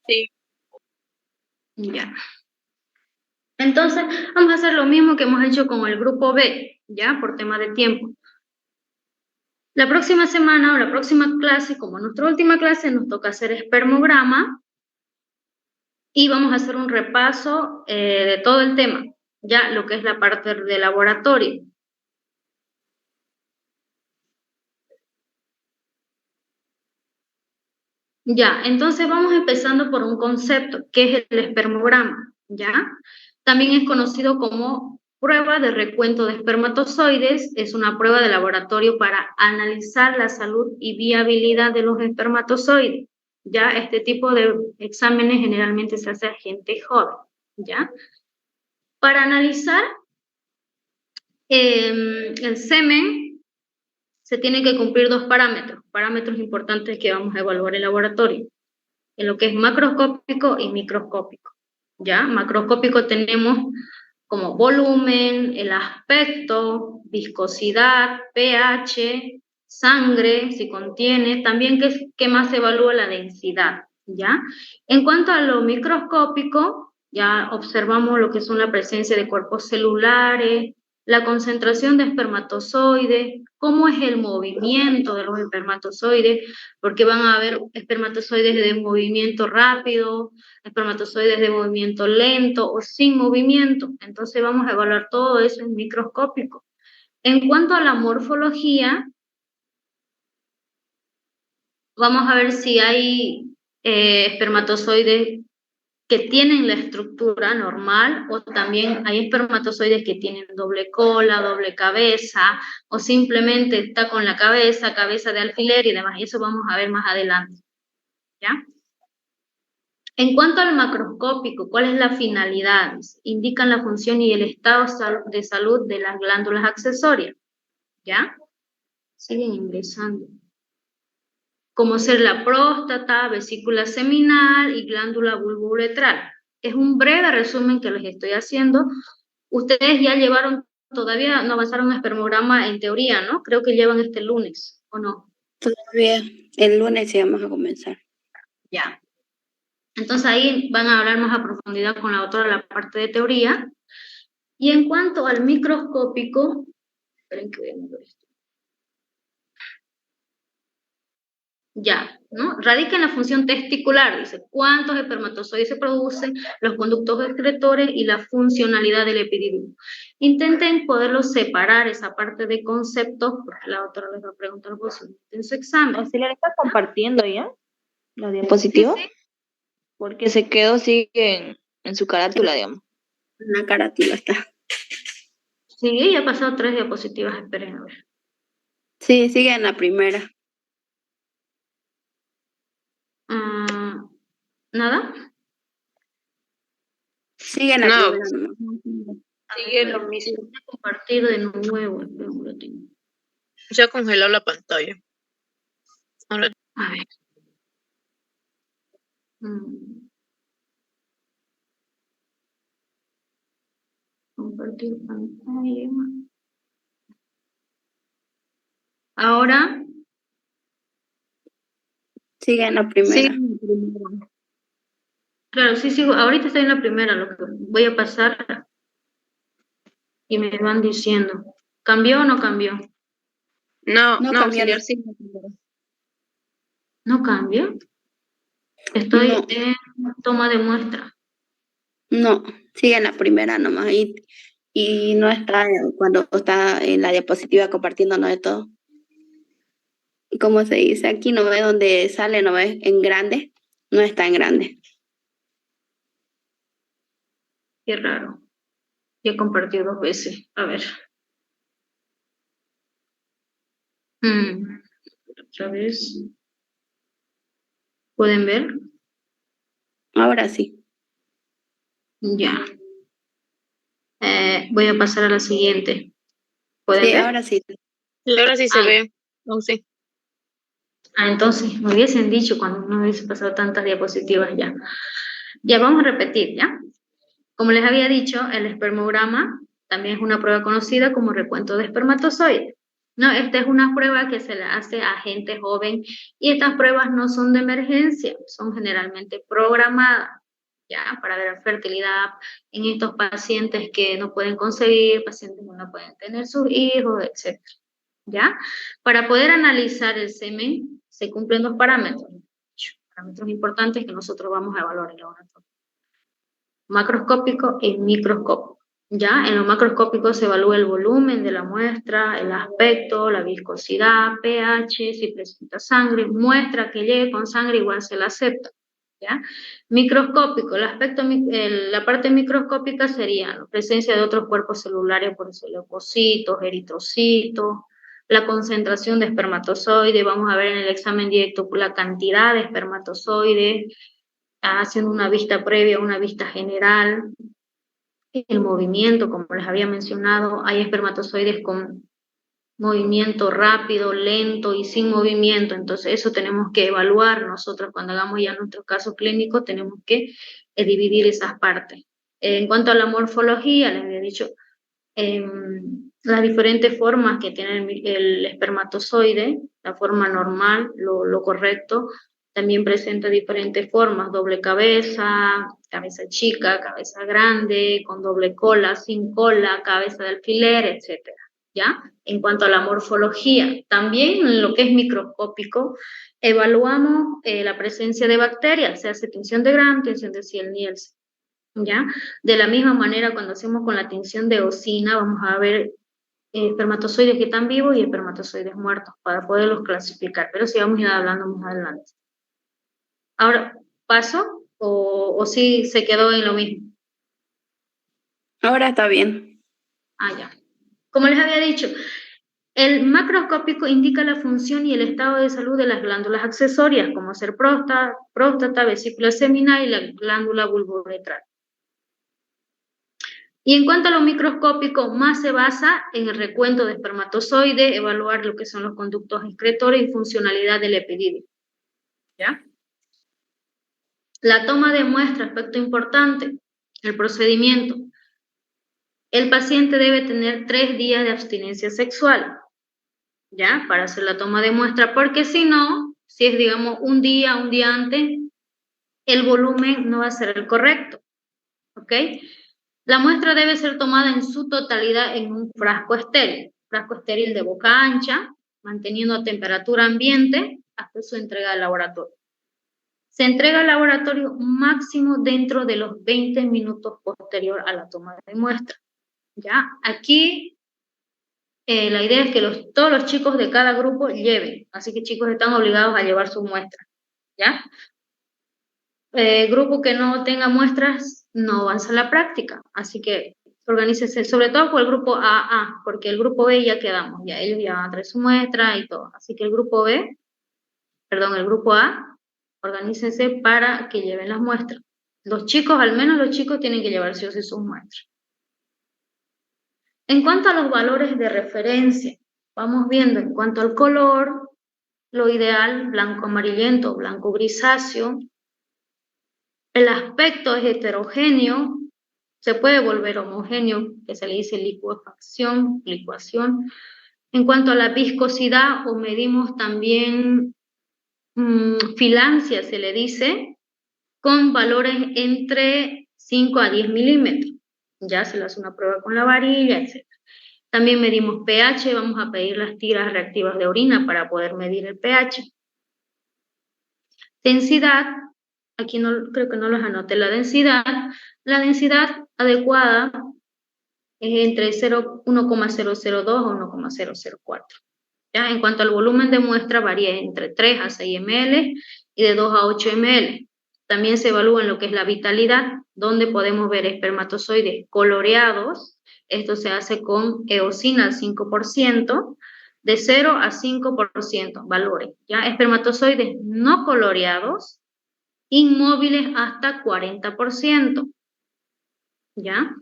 Sí. Ya. Entonces, vamos a hacer lo mismo que hemos hecho con el grupo B, ya, por tema de tiempo. La próxima semana o la próxima clase, como nuestra última clase, nos toca hacer espermograma y vamos a hacer un repaso de todo el tema, ya lo que es la parte de laboratorio. Ya, entonces vamos empezando por un concepto, que es el espermograma, ¿ya? También es conocido como prueba de recuento de espermatozoides, es una prueba de laboratorio para analizar la salud y viabilidad de los espermatozoides, ¿ya? Este tipo de exámenes generalmente se hace a gente joven, ¿ya? Para analizar el semen se tienen que cumplir dos parámetros importantes que vamos a evaluar en laboratorio, en lo que es macroscópico y microscópico. ¿Ya? Macroscópico tenemos como volumen, el aspecto, viscosidad, pH, sangre, si contiene, también qué más se evalúa la densidad, ¿ya? En cuanto a lo microscópico, ya observamos lo que son la presencia de cuerpos celulares, la concentración de espermatozoides, cómo es el movimiento de los espermatozoides, porque van a haber espermatozoides de movimiento rápido, espermatozoides de movimiento lento o sin movimiento. Entonces vamos a evaluar todo eso en microscópico. En cuanto a la morfología, vamos a ver si hay espermatozoides que tienen la estructura normal o también hay espermatozoides que tienen doble cola, doble cabeza o simplemente está con la cabeza, cabeza de alfiler y demás. Y eso vamos a ver más adelante. ¿Ya? En cuanto al macroscópico, ¿cuál es la finalidad? Indican la función y el estado de salud de las glándulas accesorias. ¿Ya? Siguen ingresando. Como ser la próstata, vesícula seminal y glándula bulbouretral. Es un breve resumen que les estoy haciendo. Ustedes ya llevaron, todavía no avanzaron en espermograma en teoría, ¿no? Creo que llevan este lunes, ¿o no? Todavía el lunes sí vamos a comenzar. Ya. Entonces ahí van a hablar más a profundidad con la autora la parte de teoría. Y en cuanto al microscópico, esperen que voy a mover esto. Ya, ¿no? Radica en la función testicular, dice, cuántos espermatozoides se producen, los conductos excretores y la funcionalidad del epididymo. Intenten poderlo separar, esa parte de conceptos, porque la autora les va a preguntar en su examen. ¿Así le está compartiendo ya la diapositiva? Sí, sí. Porque se quedó, sigue en su carátula, digamos. Una carátula está. Sí, ya ha pasado 3 diapositivas, esperen a ver. Sí, sigue en la primera. ¿Nada? Sigue en la No, primera nomás. sigue lo mismo. Voy a compartir de nuevo. Ya congeló la pantalla. Ahora. A ver. Compartir pantalla. Ahora. Sigue en la primera. Sí. Claro, sí, sigo. Ahorita estoy en la primera, lo que voy a pasar y me van diciendo. ¿Cambió o no cambió? No, No no, cambió. auxiliar sí. ¿No cambió? Estoy No, en toma de muestra. no, sigue en la primera nomás. Y no está cuando está en la diapositiva compartiendo, no de todo. Y como se dice aquí, no ve donde sale, no ve en grande, no está en grande. Qué raro. Ya he compartido 2 veces. A ver. Otra vez. ¿Pueden ver? Ahora sí. Ya. Voy a pasar a la siguiente. ¿Pueden Sí, ver? ahora sí. Y ahora sí se ve. No sé. Entonces, me hubiesen dicho cuando no hubiese pasado tantas diapositivas ya. Ya vamos a repetir, ¿ya? Como les había dicho, el espermograma también es una prueba conocida como recuento de espermatozoides. No, esta es una prueba que se le hace a gente joven y estas pruebas no son de emergencia, son generalmente programadas, ya, para ver fertilidad en estos pacientes que no pueden concebir, pacientes que no pueden tener sus hijos, etc. ¿Ya? Para poder analizar el semen se cumplen dos parámetros importantes que nosotros vamos a evaluar en el laboratorio: macroscópico y microscópico. ¿Ya? En lo macroscópico se evalúa el volumen de la muestra, el aspecto, la viscosidad, pH, si presenta sangre, muestra que llegue con sangre igual se la acepta. ¿Ya? Microscópico, la parte microscópica sería la presencia de otros cuerpos celulares, por eso leucocitos, eritrocitos, la concentración de espermatozoides, vamos a ver en el examen directo la cantidad de espermatozoides, haciendo una vista previa, una vista general, el movimiento, como les había mencionado, hay espermatozoides con movimiento rápido, lento y sin movimiento, entonces eso tenemos que evaluar nosotros cuando hagamos ya nuestros casos clínicos, tenemos que dividir esas partes. En cuanto a la morfología, les había dicho las diferentes formas que tiene el espermatozoide, la forma normal, lo correcto, también presenta diferentes formas: doble cabeza, cabeza chica, cabeza grande, con doble cola, sin cola, cabeza de alfiler, etcétera. ¿Ya? En cuanto a la morfología, también en lo que es microscópico, evaluamos la presencia de bacterias, se hace tinción de Gram, tinción de Ziel-Nielsen. ¿Ya? De la misma manera, cuando hacemos con la tinción de eosina, vamos a ver espermatozoides que están vivos y espermatozoides muertos para poderlos clasificar, pero sí vamos a ir hablando más adelante. Ahora, ¿paso o sí se quedó en lo mismo? Ahora está bien. Ah, ya. Como les había dicho, el macroscópico indica la función y el estado de salud de las glándulas accesorias, como ser próstata, vesícula seminal y la glándula vulvouretral. Y en cuanto a lo microscópico, más se basa en el recuento de espermatozoides, evaluar lo que son los conductos excretores y funcionalidad del epididio. ¿Ya? La toma de muestra, aspecto importante, el procedimiento. El paciente debe tener 3 días de abstinencia sexual, ¿ya? Para hacer la toma de muestra, porque si no, si es, digamos, un día antes, el volumen no va a ser el correcto, ¿ok? La muestra debe ser tomada en su totalidad en un frasco estéril de boca ancha, manteniendo a temperatura ambiente hasta su entrega al laboratorio. Se entrega al laboratorio máximo dentro de los 20 minutos posterior a la toma de muestra. ¿Ya? Aquí la idea es que todos los chicos de cada grupo lleven, así que chicos están obligados a llevar su muestra. ¿Ya? Grupo que no tenga muestras no avanza la práctica, así que organícese, sobre todo por el grupo AA, porque el grupo B ya quedamos, ya ellos ya van a traer su muestra y todo, así que el grupo A, organícense para que lleven las muestras. Los chicos, al menos los chicos, tienen que llevar sí o sí sus muestras. En cuanto a los valores de referencia, vamos viendo en cuanto al color, lo ideal, blanco amarillento, blanco grisáceo. El aspecto es heterogéneo, se puede volver homogéneo, que se le dice licuación. En cuanto a la viscosidad, o medimos también filancia, se le dice, con valores entre 5 a 10 milímetros. Ya se le hace una prueba con la varilla, etc. También medimos pH, vamos a pedir las tiras reactivas de orina para poder medir el pH. Densidad, aquí no, creo que no los anoté, la densidad adecuada es entre 1,002 a 1,004. ¿Ya? En cuanto al volumen de muestra, varía entre 3 a 6 ml y de 2 a 8 ml. También se evalúa en lo que es la vitalidad, donde podemos ver espermatozoides coloreados. Esto se hace con eosina al 5%, de 0 a 5% valores. ¿Ya? Espermatozoides no coloreados, inmóviles hasta 40%. ¿Ya?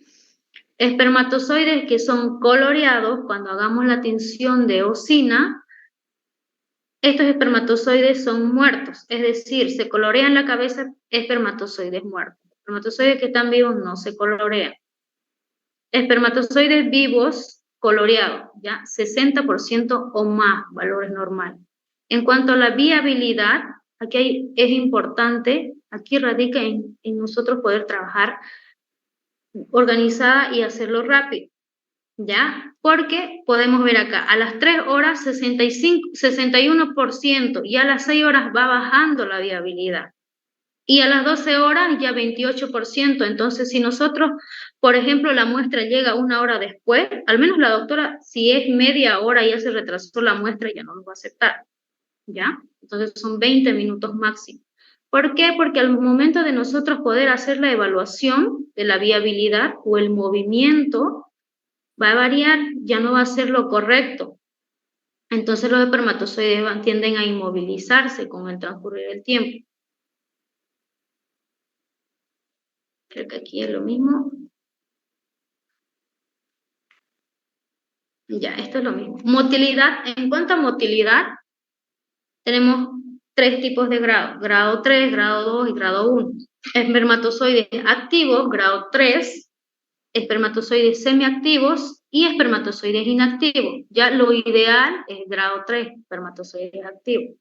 Espermatozoides que son coloreados, cuando hagamos la tinción de eosina, estos espermatozoides son muertos, es decir, se colorean la cabeza, espermatozoides muertos. Espermatozoides que están vivos no se colorean. Espermatozoides vivos coloreado, ¿ya? 60% o más valores normales. En cuanto a la viabilidad, aquí es importante, aquí radica en nosotros poder trabajar organizada y hacerlo rápido, ¿ya? Porque podemos ver acá, a las 3 horas 61% y a las 6 horas va bajando la viabilidad. Y a las 12 horas ya 28%. Entonces, si nosotros, por ejemplo, la muestra llega una hora después, al menos la doctora, si es media hora y ya se retrasó la muestra, ya no lo va a aceptar, ¿ya? Entonces son 20 minutos máximo. ¿Por qué? Porque al momento de nosotros poder hacer la evaluación de la viabilidad o el movimiento, va a variar, ya no va a ser lo correcto. Entonces los espermatozoides tienden a inmovilizarse con el transcurrir del tiempo. Creo que aquí es lo mismo. Ya, esto es lo mismo. Motilidad, en cuanto a motilidad, tenemos 3 tipos de grado. Grado 3, grado 2 y grado 1. Espermatozoides activos, grado 3, espermatozoides semiactivos y espermatozoides inactivos. Ya lo ideal es grado 3, espermatozoides activos.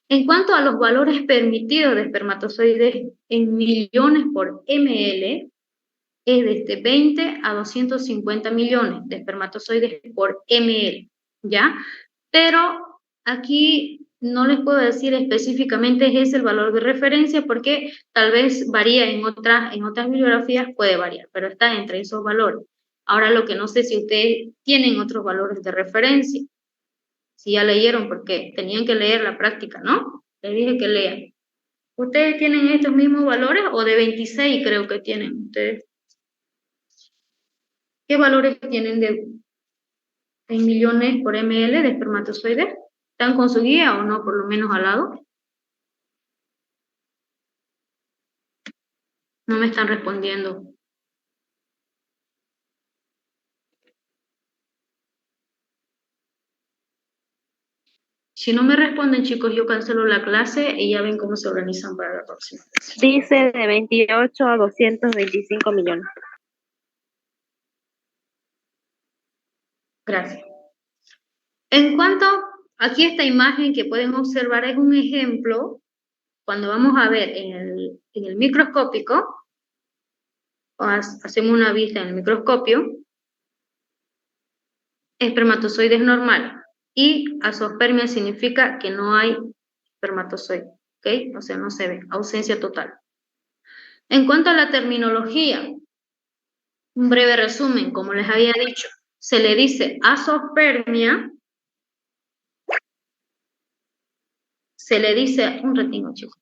En cuanto a los valores permitidos de espermatozoides en millones por ml, es desde 20 a 250 millones de espermatozoides por ml, ¿ya? Pero aquí no les puedo decir específicamente es el valor de referencia porque tal vez varía en otras bibliografías, puede variar, pero está entre esos valores. Ahora lo que no sé si ustedes tienen otros valores de referencia, si ya leyeron, porque tenían que leer la práctica, ¿no? Les dije que lean. ¿Ustedes tienen estos mismos valores o de 26 creo que tienen ustedes? ¿Qué valores tienen en millones por ml de espermatozoides? ¿Están con su guía o no, por lo menos al lado? No me están respondiendo. Si no me responden, chicos, yo cancelo la clase y ya ven cómo se organizan para la próxima. Dice de 28 a 225 millones. Gracias. En cuanto, aquí esta imagen que pueden observar es un ejemplo, cuando vamos a ver en el microscópico, hacemos una vista en el microscopio, espermatozoides normales, y azospermia significa que no hay espermatozoide, ¿ok? O sea, no se ve, ausencia total. En cuanto a la terminología, un breve resumen, como les había dicho, se le dice azospermia, se le dice, un ratito, chicos.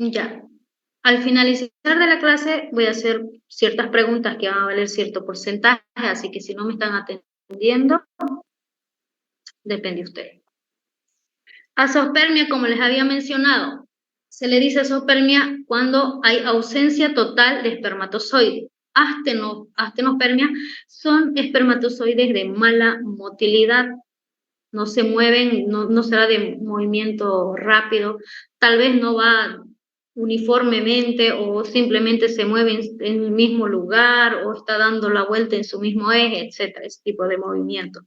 Ya, al finalizar de la clase voy a hacer ciertas preguntas que van a valer cierto porcentaje, así que si no me están atendiendo, depende de ustedes. Azospermia, como les había mencionado, se le dice azospermia cuando hay ausencia total de espermatozoides. Astenospermia son espermatozoides de mala motilidad, no se mueven, no será de movimiento rápido, tal vez no va uniformemente o simplemente se mueve en el mismo lugar o está dando la vuelta en su mismo eje, etcétera, ese tipo de movimiento.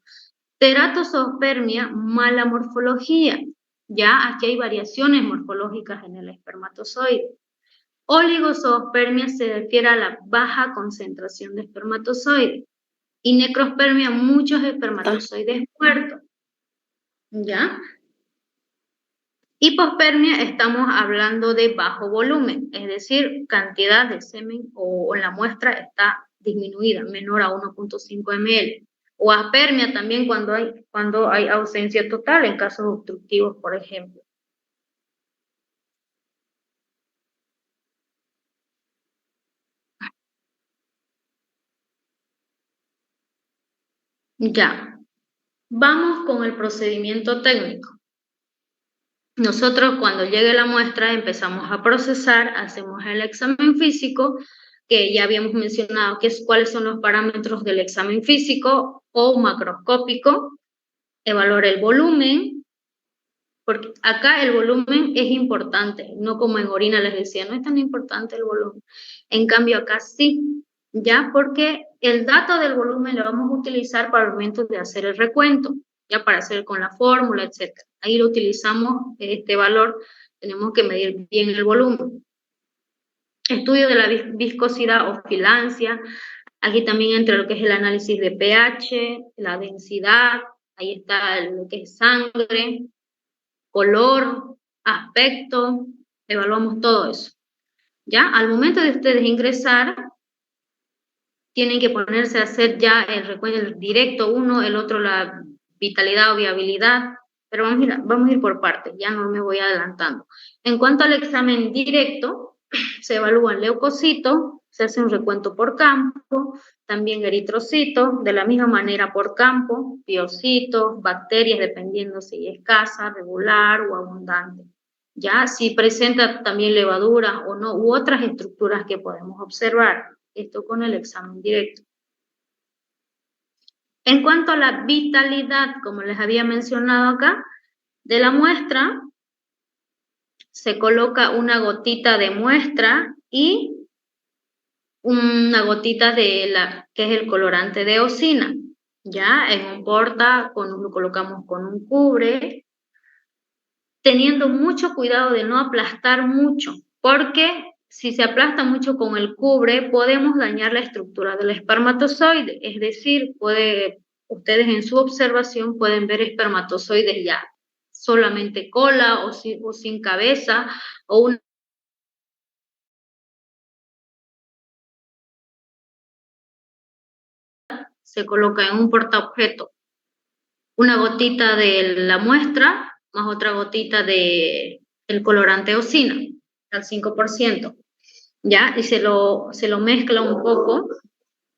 Teratozospermia, mala morfología. Ya aquí hay variaciones morfológicas en el espermatozoide. Oligospermia se refiere a la baja concentración de espermatozoides. Y necrospermia, muchos espermatozoides muertos. ¿Ya? Hipospermia, estamos hablando de bajo volumen, es decir, cantidad de semen o la muestra está disminuida, menor a 1.5 ml. O aspermia también cuando hay ausencia total en casos obstructivos, por ejemplo. Ya, vamos con el procedimiento técnico. Nosotros cuando llegue la muestra empezamos a procesar, hacemos el examen físico, que ya habíamos mencionado cuáles son los parámetros del examen físico o macroscópico, evaluar el volumen, porque acá el volumen es importante, no como en orina les decía, no es tan importante el volumen. En cambio acá sí, ya porque el dato del volumen lo vamos a utilizar para el momento de hacer el recuento, ya para hacer con la fórmula, etc. Ahí lo utilizamos, este valor, tenemos que medir bien el volumen. Estudio de la viscosidad o filancia, aquí también entra lo que es el análisis de pH, la densidad, ahí está lo que es sangre, color, aspecto, evaluamos todo eso. ¿Ya? Al momento de ustedes ingresar, tienen que ponerse a hacer ya el recuento directo uno, el otro la vitalidad o viabilidad, pero vamos a ir por partes, ya no me voy adelantando. En cuanto al examen directo, se evalúan leucocitos, se hace un recuento por campo, también eritrocitos, de la misma manera por campo, piocitos, bacterias, dependiendo si es escasa, regular o abundante. Ya, si presenta también levaduras o no, u otras estructuras que podemos observar, esto con el examen directo. En cuanto a la vitalidad, como les había mencionado acá, de la muestra, se coloca una gotita de muestra y una gotita de que es el colorante de eosina. Ya en un porta lo colocamos con un cubre, teniendo mucho cuidado de no aplastar mucho, porque si se aplasta mucho con el cubre, podemos dañar la estructura del espermatozoide, es decir, ustedes en su observación pueden ver espermatozoides ya solamente cola o sin cabeza, o una se coloca en un portaobjeto una gotita de la muestra más otra gotita de el colorante eosina al 5%, ¿ya? Y se lo mezcla un poco,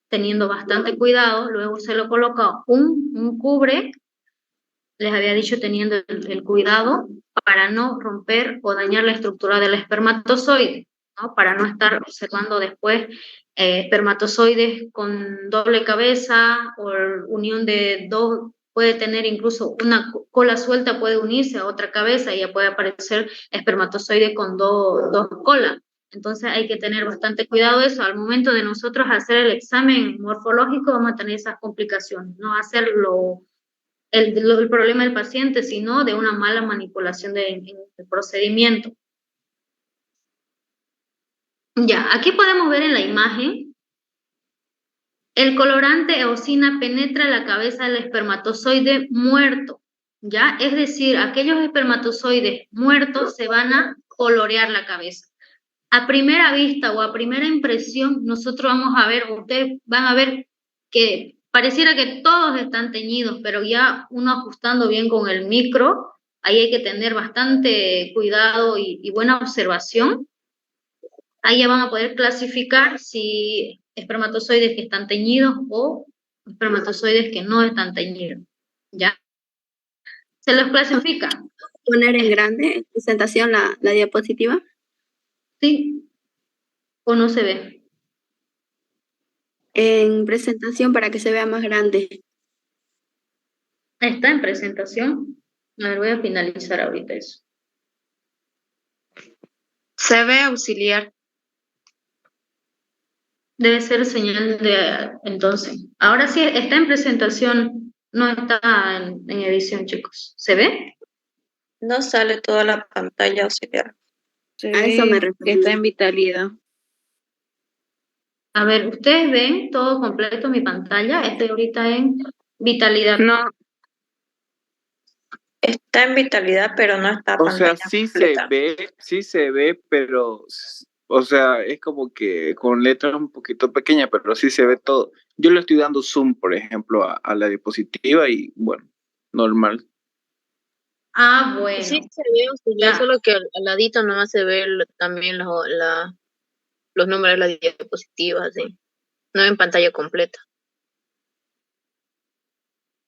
teniendo bastante cuidado, luego se lo coloca un cubre, les había dicho teniendo el cuidado para no romper o dañar la estructura del espermatozoide, ¿no? Para no estar observando después espermatozoides con doble cabeza o unión de dos, puede tener incluso una cola suelta, puede unirse a otra cabeza y ya puede aparecer espermatozoide con dos colas. Entonces hay que tener bastante cuidado eso. Al momento de nosotros hacer el examen morfológico vamos a tener esas complicaciones, no hacerlo el problema del paciente, sino de una mala manipulación del procedimiento. Ya, aquí podemos ver en la imagen, el colorante eosina penetra la cabeza del espermatozoide muerto, ¿ya? Es decir, aquellos espermatozoides muertos se van a colorear la cabeza. A primera vista o a primera impresión, nosotros vamos a ver, ustedes van a ver que pareciera que todos están teñidos, pero ya uno ajustando bien con el micro, ahí hay que tener bastante cuidado y buena observación. Ahí ya van a poder clasificar si espermatozoides que están teñidos o espermatozoides que no están teñidos, ¿ya? Se los clasifica. ¿Poner en grande en presentación la diapositiva? ¿Sí? ¿O no se ve? En presentación para que se vea más grande. Está en presentación. A ver, voy a finalizar ahorita eso. Se ve auxiliar. Debe ser señal de entonces. Ahora sí, está en presentación, no está en edición, chicos. ¿Se ve? No sale toda la pantalla auxiliar. A eso me refiero. Está en vitalidad. A ver, ¿ustedes ven todo completo mi pantalla? Estoy ahorita en vitalidad. No, Está en vitalidad, pero no está O sea, pantalla completa. sí se ve, pero, o sea, es como que con letras un poquito pequeñas, pero sí se ve todo. Yo le estoy dando zoom, por ejemplo, a la diapositiva y, bueno, normal. Ah, bueno. Sí, se ve auxiliar, Ya. solo que al ladito nomás se ve también los números de las diapositivas, ¿sí? No en pantalla completa.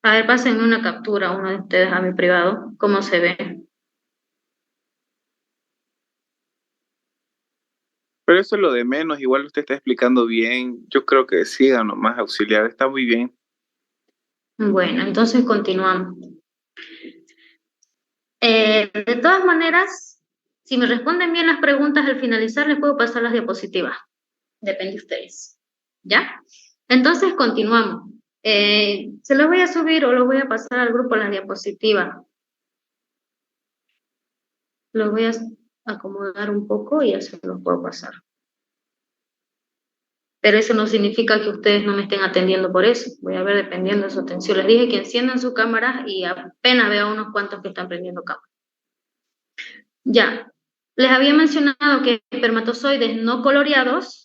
A ver, pásenme una captura, uno de ustedes a mi privado, cómo se ve. Pero eso es lo de menos, igual usted está explicando bien. Yo creo que sigan nomás, auxiliar, está muy bien. Bueno, entonces continuamos. De todas maneras, si me responden bien las preguntas al finalizar, les puedo pasar las diapositivas. Depende de ustedes. ¿Ya? Entonces continuamos. Se los voy a subir o los voy a pasar al grupo las diapositivas. Los voy a acomodar un poco y ya se los puedo pasar. Pero eso no significa que ustedes no me estén atendiendo por eso. Voy a ver dependiendo de su atención. Les dije que enciendan sus cámaras y apenas veo unos cuantos que están prendiendo cámara. Ya. Les había mencionado que espermatozoides no coloreados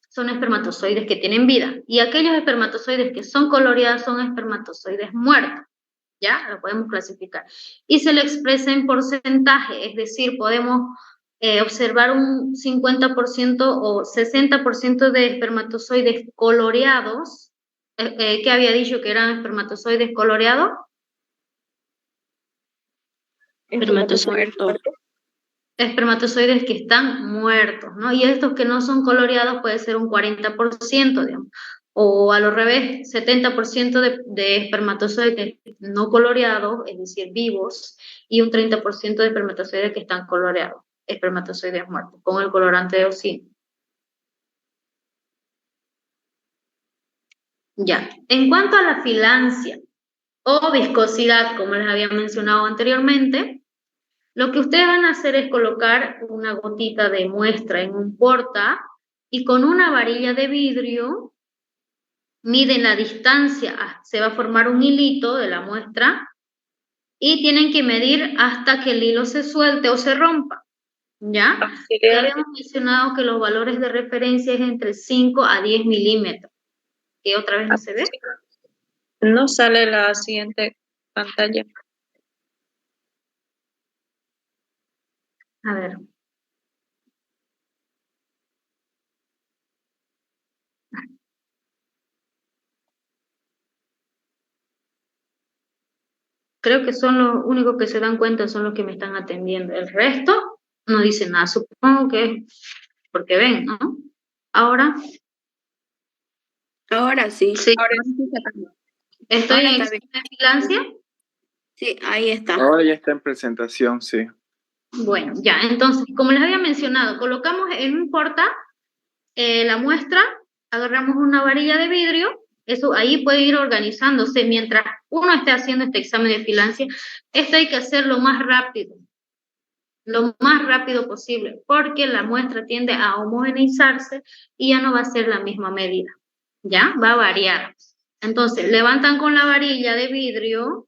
son espermatozoides que tienen vida. Y aquellos espermatozoides que son coloreados son espermatozoides muertos. ¿Ya? Lo podemos clasificar. Y se le expresa en porcentaje, es decir, podemos observar un 50% o 60% de espermatozoides coloreados. ¿Qué había dicho que eran espermatozoides coloreados? Espermatozoides muertos. Espermatozoides que están muertos, ¿no? Y estos que no son coloreados puede ser un 40%, digamos. O a lo revés, 70% de espermatozoides no coloreados, es decir, vivos, y un 30% de espermatozoides que están coloreados, espermatozoides muertos, con el colorante de oxígeno. Ya, en cuanto a la filancia o viscosidad, como les había mencionado anteriormente, lo que ustedes van a hacer es colocar una gotita de muestra en un porta y con una varilla de vidrio miden la distancia, se va a formar un hilito de la muestra y tienen que medir hasta que el hilo se suelte o se rompa, ¿ya? Ya habíamos mencionado que los valores de referencia es entre 5 a 10 milímetros. ¿Qué otra vez no se ve? No sale la siguiente pantalla. A ver. Creo que son los únicos que se dan cuenta, son los que me están atendiendo. El resto no dice nada. Supongo que es porque ven, ¿no? Ahora. Ahora sí. Sí. Ahora sí está sacando. ¿Estoy Ahora en está bien. vigilancia? Sí, ahí está. Ahora ya está en presentación, sí. Bueno, ya, entonces, como les había mencionado, colocamos en un porta la muestra, agarramos una varilla de vidrio, eso ahí puede ir organizándose mientras uno esté haciendo este examen de filancia. Esto hay que hacerlo lo más rápido posible, porque la muestra tiende a homogeneizarse y ya no va a ser la misma medida, ¿ya? Va a variar. Entonces, levantan con la varilla de vidrio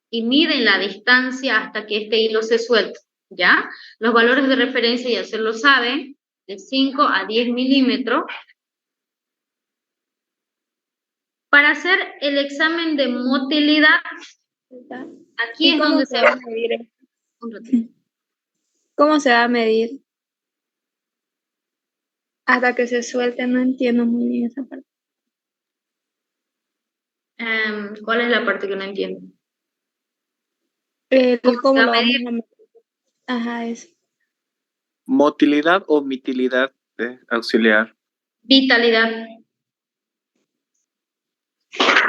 y miden la distancia hasta que este hilo se suelte, ¿ya? Los valores de referencia ya se lo saben, de 5 a 10 milímetros. Para hacer el examen de motilidad, aquí es donde se va a medir. ¿Cómo se va a medir? Hasta que se suelte, no entiendo muy bien esa parte. ¿Cuál es la parte que no entiendo? ¿Cómo se lo va a vamos medir? a medir? Ajá, eso. Motilidad o mitilidad de auxiliar. Vitalidad.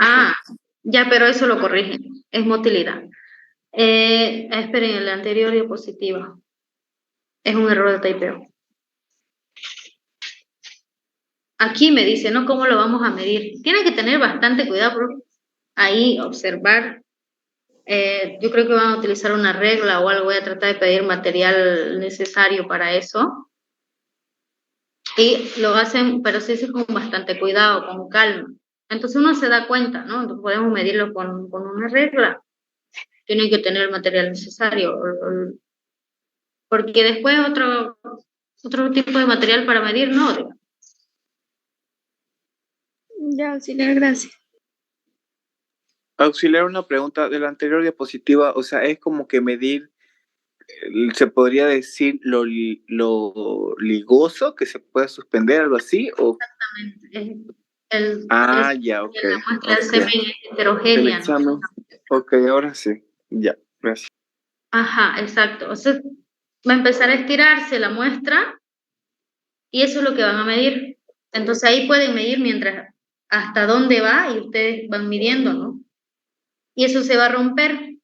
Ah, ya, pero eso lo corrigen. Es motilidad. Esperen, en la anterior diapositiva. Es un error de typeo. Aquí me dice, ¿no? ¿Cómo lo vamos a medir? Tienen que tener bastante cuidado por ahí, observar. Yo creo que van a utilizar una regla o algo. Voy a tratar de pedir material necesario para eso. Y lo hacen, pero sí con bastante cuidado, con calma. Entonces uno se da cuenta, ¿no? Entonces podemos medirlo con una regla. Tienen que tener el material necesario. Porque después otro tipo de material para medir, no. Ya, auxiliar, gracias. Auxiliar, una pregunta de la anterior diapositiva, o sea, es como que medir, se podría decir lo ligoso que se puede suspender, algo así, o Exactamente. Ya, ok. La muestra del Ok. semen es El heterogénea, ¿no? examen. Ok, ahora sí. Ya, gracias. Ajá, exacto. O sea, va a empezar a estirarse la muestra y eso es lo que van a medir. Entonces ahí pueden medir mientras hasta dónde va y ustedes van midiendo, ¿no? Y eso se va a romper,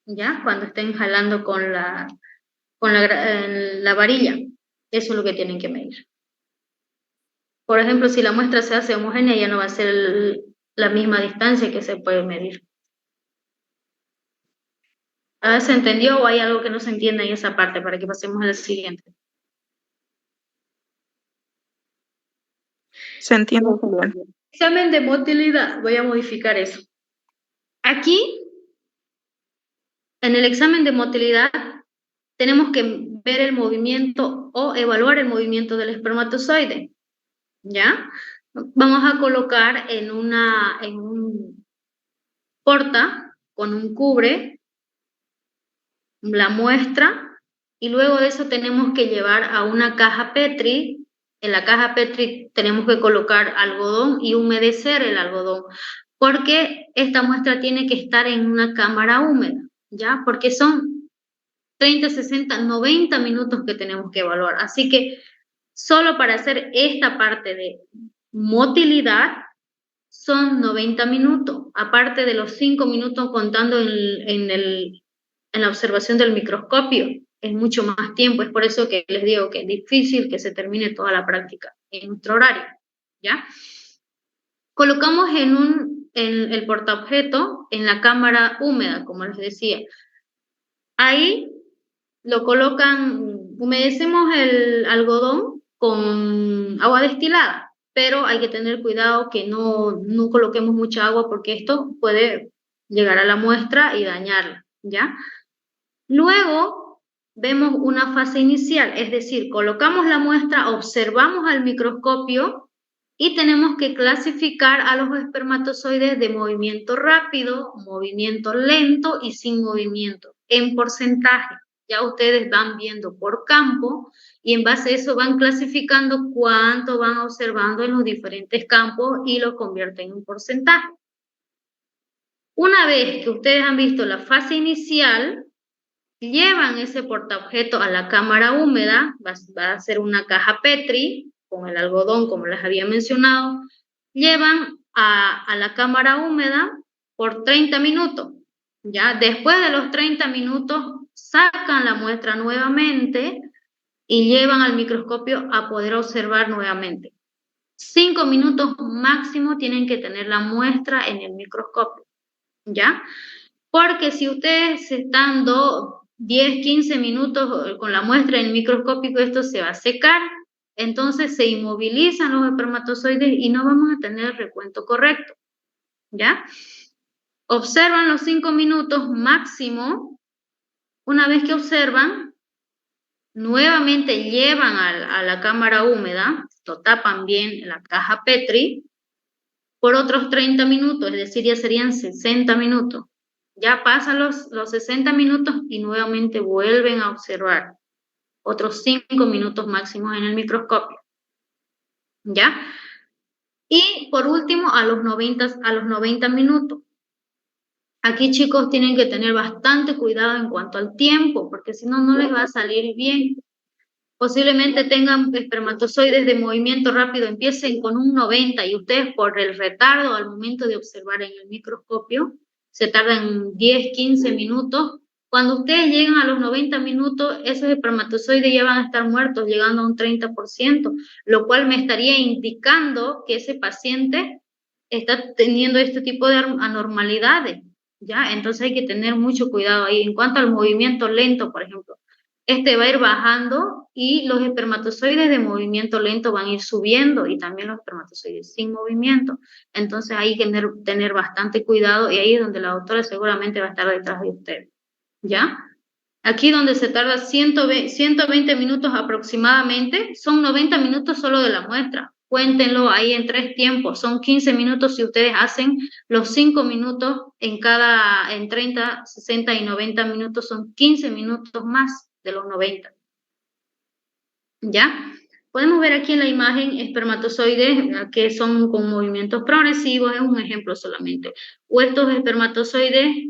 ¿ya? Cuando estén jalando con la varilla. Eso es lo que tienen que medir. Por ejemplo, si la muestra se hace homogénea, ya no va a ser la misma distancia que se puede medir. ¿Se entendió o hay algo que no se entienda en esa parte para que pasemos a la siguiente? Se entiende bien. Examen de motilidad. Voy a modificar eso. Aquí, en el examen de motilidad, tenemos que ver el movimiento o evaluar el movimiento del espermatozoide. ¿Ya? Vamos a colocar en un porta con un cubre la muestra y luego de eso tenemos que llevar a una caja Petri. En la caja Petri tenemos que colocar algodón y humedecer el algodón porque esta muestra tiene que estar en una cámara húmeda, ¿ya? Porque son 30, 60, 90 minutos que tenemos que evaluar. Así que solo para hacer esta parte de motilidad son 90 minutos, aparte de los 5 minutos contando en la observación del microscopio. Es mucho más tiempo, es por eso que les digo que es difícil que se termine toda la práctica en nuestro horario, ¿ya? Colocamos en el portaobjeto en la cámara húmeda, como les decía. Ahí lo colocan, humedecemos el algodón con agua destilada, pero hay que tener cuidado que no coloquemos mucha agua porque esto puede llegar a la muestra y dañarla, ¿ya? Luego vemos una fase inicial, es decir, colocamos la muestra, observamos al microscopio y tenemos que clasificar a los espermatozoides de movimiento rápido, movimiento lento y sin movimiento, en porcentaje. Ya ustedes van viendo por campo y en base a eso van clasificando cuánto van observando en los diferentes campos y lo convierten en porcentaje. Una vez que ustedes han visto la fase inicial, llevan ese portaobjeto a la cámara húmeda, va a ser una caja Petri, con el algodón, como les había mencionado, llevan a la cámara húmeda por 30 minutos. ¿Ya? Después de los 30 minutos, sacan la muestra nuevamente y llevan al microscopio a poder observar nuevamente. 5 minutos máximo tienen que tener la muestra en el microscopio, ¿ya? Porque si ustedes están 10, 15 minutos con la muestra en el microscópico, esto se va a secar, entonces se inmovilizan los espermatozoides y no vamos a tener el recuento correcto, ¿ya? Observan los 5 minutos máximo. Una vez que observan, nuevamente llevan a la cámara húmeda, lo tapan bien en la caja Petri, por otros 30 minutos, es decir, ya serían 60 minutos. Ya pasan los 60 minutos y nuevamente vuelven a observar otros 5 minutos máximos en el microscopio. ¿Ya? Y por último, a los 90 minutos. Aquí, chicos, tienen que tener bastante cuidado en cuanto al tiempo, porque si no, no les va a salir bien. Posiblemente tengan espermatozoides de movimiento rápido, empiecen con un 90 y ustedes por el retardo al momento de observar en el microscopio, se tardan 10, 15 minutos. Cuando ustedes llegan a los 90 minutos, esos espermatozoides ya van a estar muertos, llegando a un 30%, lo cual me estaría indicando que ese paciente está teniendo este tipo de anormalidades, ¿ya? Entonces hay que tener mucho cuidado ahí. En cuanto al movimiento lento, por ejemplo, este va a ir bajando y los espermatozoides de movimiento lento van a ir subiendo y también los espermatozoides sin movimiento. Entonces hay que tener bastante cuidado y ahí es donde la doctora seguramente va a estar detrás de usted. ¿Ya? Aquí donde se tarda 120 minutos aproximadamente, son 90 minutos solo de la muestra. Cuéntenlo ahí en 3 tiempos, son 15 minutos si ustedes hacen los 5 minutos en 30, 60 y 90 minutos, son 15 minutos más de los 90. ¿Ya? Podemos ver aquí en la imagen espermatozoides que son con movimientos progresivos, es un ejemplo solamente. O estos espermatozoides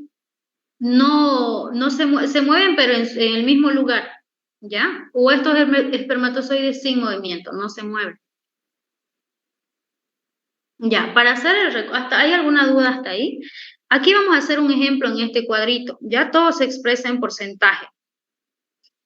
no se mueven, pero en el mismo lugar, ¿ya? O estos espermatozoides sin movimiento, no se mueven. Ya, para hacer ¿hay alguna duda hasta ahí? Aquí vamos a hacer un ejemplo en este cuadrito. Ya todo se expresa en porcentaje.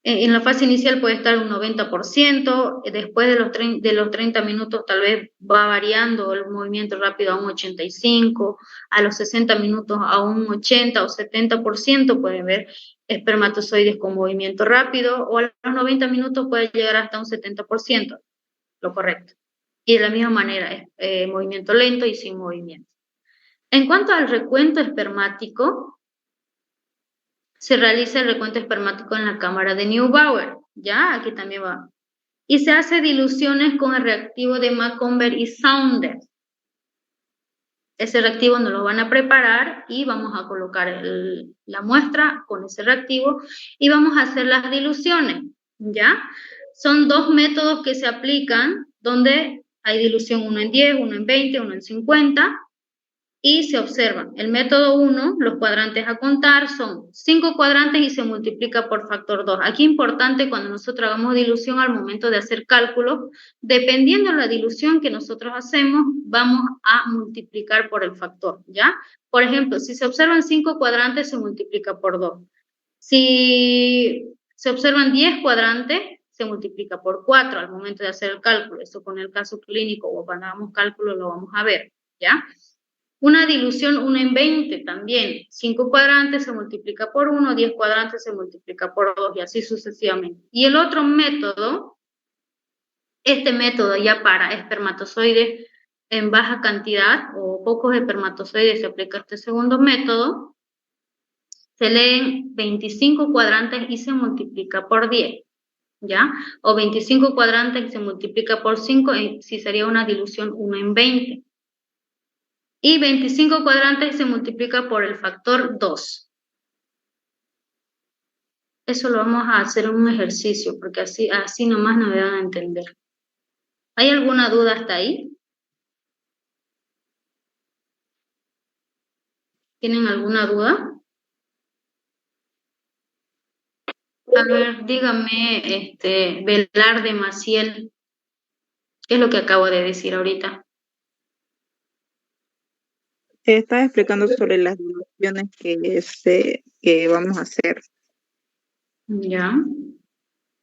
En la fase inicial puede estar un 90%, después de los 30 minutos tal vez va variando el movimiento rápido a un 85%, a los 60 minutos a un 80 o 70% pueden ver espermatozoides con movimiento rápido, o a los 90 minutos puede llegar hasta un 70%, lo correcto. Y de la misma manera, movimiento lento y sin movimiento. En cuanto al recuento espermático, se realiza el recuento espermático en la cámara de Neubauer, ¿ya? Aquí también va. Y se hace diluciones con el reactivo de Macomber y Saunders. Ese reactivo nos lo van a preparar y vamos a colocar la muestra con ese reactivo y vamos a hacer las diluciones, ¿ya? Son dos métodos que se aplican donde hay dilución, uno en 10, uno en 20, uno en 50, y se observan. El método 1, los cuadrantes a contar son 5 cuadrantes y se multiplica por factor 2. Aquí importante cuando nosotros hagamos dilución al momento de hacer cálculos, dependiendo de la dilución que nosotros hacemos, vamos a multiplicar por el factor, ¿ya? Por ejemplo, si se observan 5 cuadrantes, se multiplica por 2. Si se observan 10 cuadrantes, se multiplica por 4 al momento de hacer el cálculo. Esto con el caso clínico o cuando hagamos cálculo lo vamos a ver, ¿ya? Una dilución 1 en 20 también. 5 cuadrantes se multiplica por 1, 10 cuadrantes se multiplica por 2 y así sucesivamente. Y el otro método, este método ya para espermatozoides en baja cantidad o pocos espermatozoides, se aplica este segundo método, se leen 25 cuadrantes y se multiplica por 10, ¿ya? O 25 cuadrantes y se multiplica por 5, si sería una dilución 1 en 20. Y 25 cuadrantes se multiplica por el factor 2. Eso lo vamos a hacer en un ejercicio, porque así nomás no me van a entender. ¿Hay alguna duda hasta ahí? ¿Tienen alguna duda? A ver, dígame, Velarde Maciel, ¿qué es lo que acabo de decir ahorita? Estaba explicando sobre las diluciones que vamos a hacer. Ya.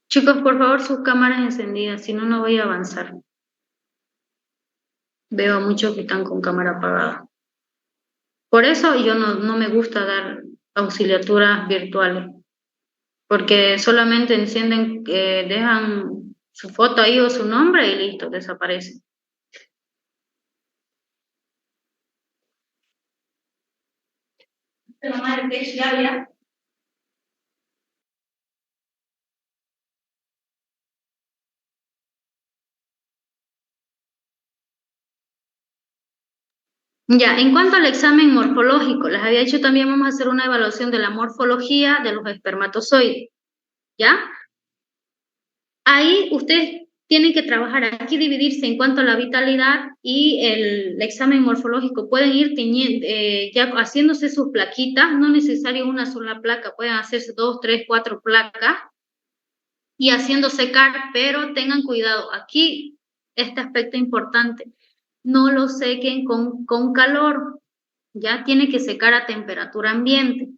Chicos, por favor, sus cámaras encendidas, si no, no voy a avanzar. Veo a muchos que están con cámara apagada. Por eso yo no me gusta dar auxiliaturas virtuales, porque solamente encienden, dejan su foto ahí o su nombre y listo, desaparece. Ya, en cuanto al examen morfológico, les había dicho también vamos a hacer una evaluación de la morfología de los espermatozoides, ¿ya? Ahí ustedes tienen que trabajar, aquí dividirse en cuanto a la vitalidad y el examen morfológico. Pueden ir ya haciéndose sus plaquitas, no es necesario una sola placa, pueden hacerse 2, 3, 4 placas y haciendo secar, pero tengan cuidado. Aquí, este aspecto importante, no lo sequen con calor, ya tiene que secar a temperatura ambiente.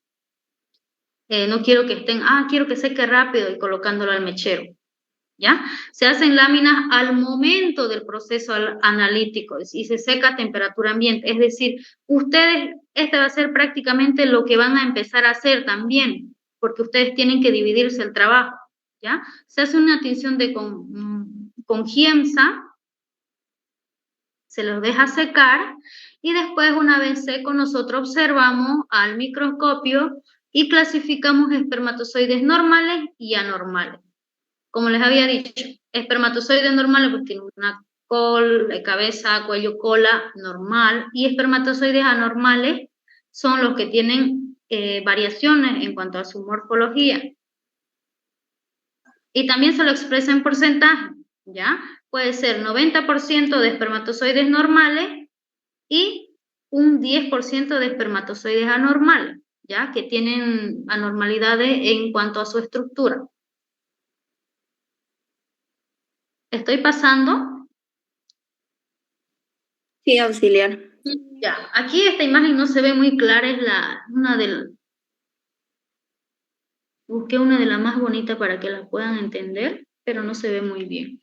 No quiero que estén, quiero que seque rápido y colocándolo al mechero. ¿Ya? Se hacen láminas al momento del proceso analítico y se seca a temperatura ambiente. Es decir, ustedes, este va a ser prácticamente lo que van a empezar a hacer también, porque ustedes tienen que dividirse el trabajo, ¿ya? Se hace una tinción con giemsa, se los deja secar y después, una vez seco, nosotros observamos al microscopio y clasificamos espermatozoides normales y anormales. Como les había dicho, espermatozoides normales pues tienen una cabeza, cuello, cola normal, y espermatozoides anormales son los que tienen variaciones en cuanto a su morfología. Y también se lo expresa en porcentaje, ¿ya? Puede ser 90% de espermatozoides normales y un 10% de espermatozoides anormales, ¿ya? Que tienen anormalidades en cuanto a su estructura. ¿Estoy pasando? Sí, auxiliar. Ya, aquí esta imagen no se ve muy clara, es busqué una de las más bonitas para que la puedan entender, pero no se ve muy bien.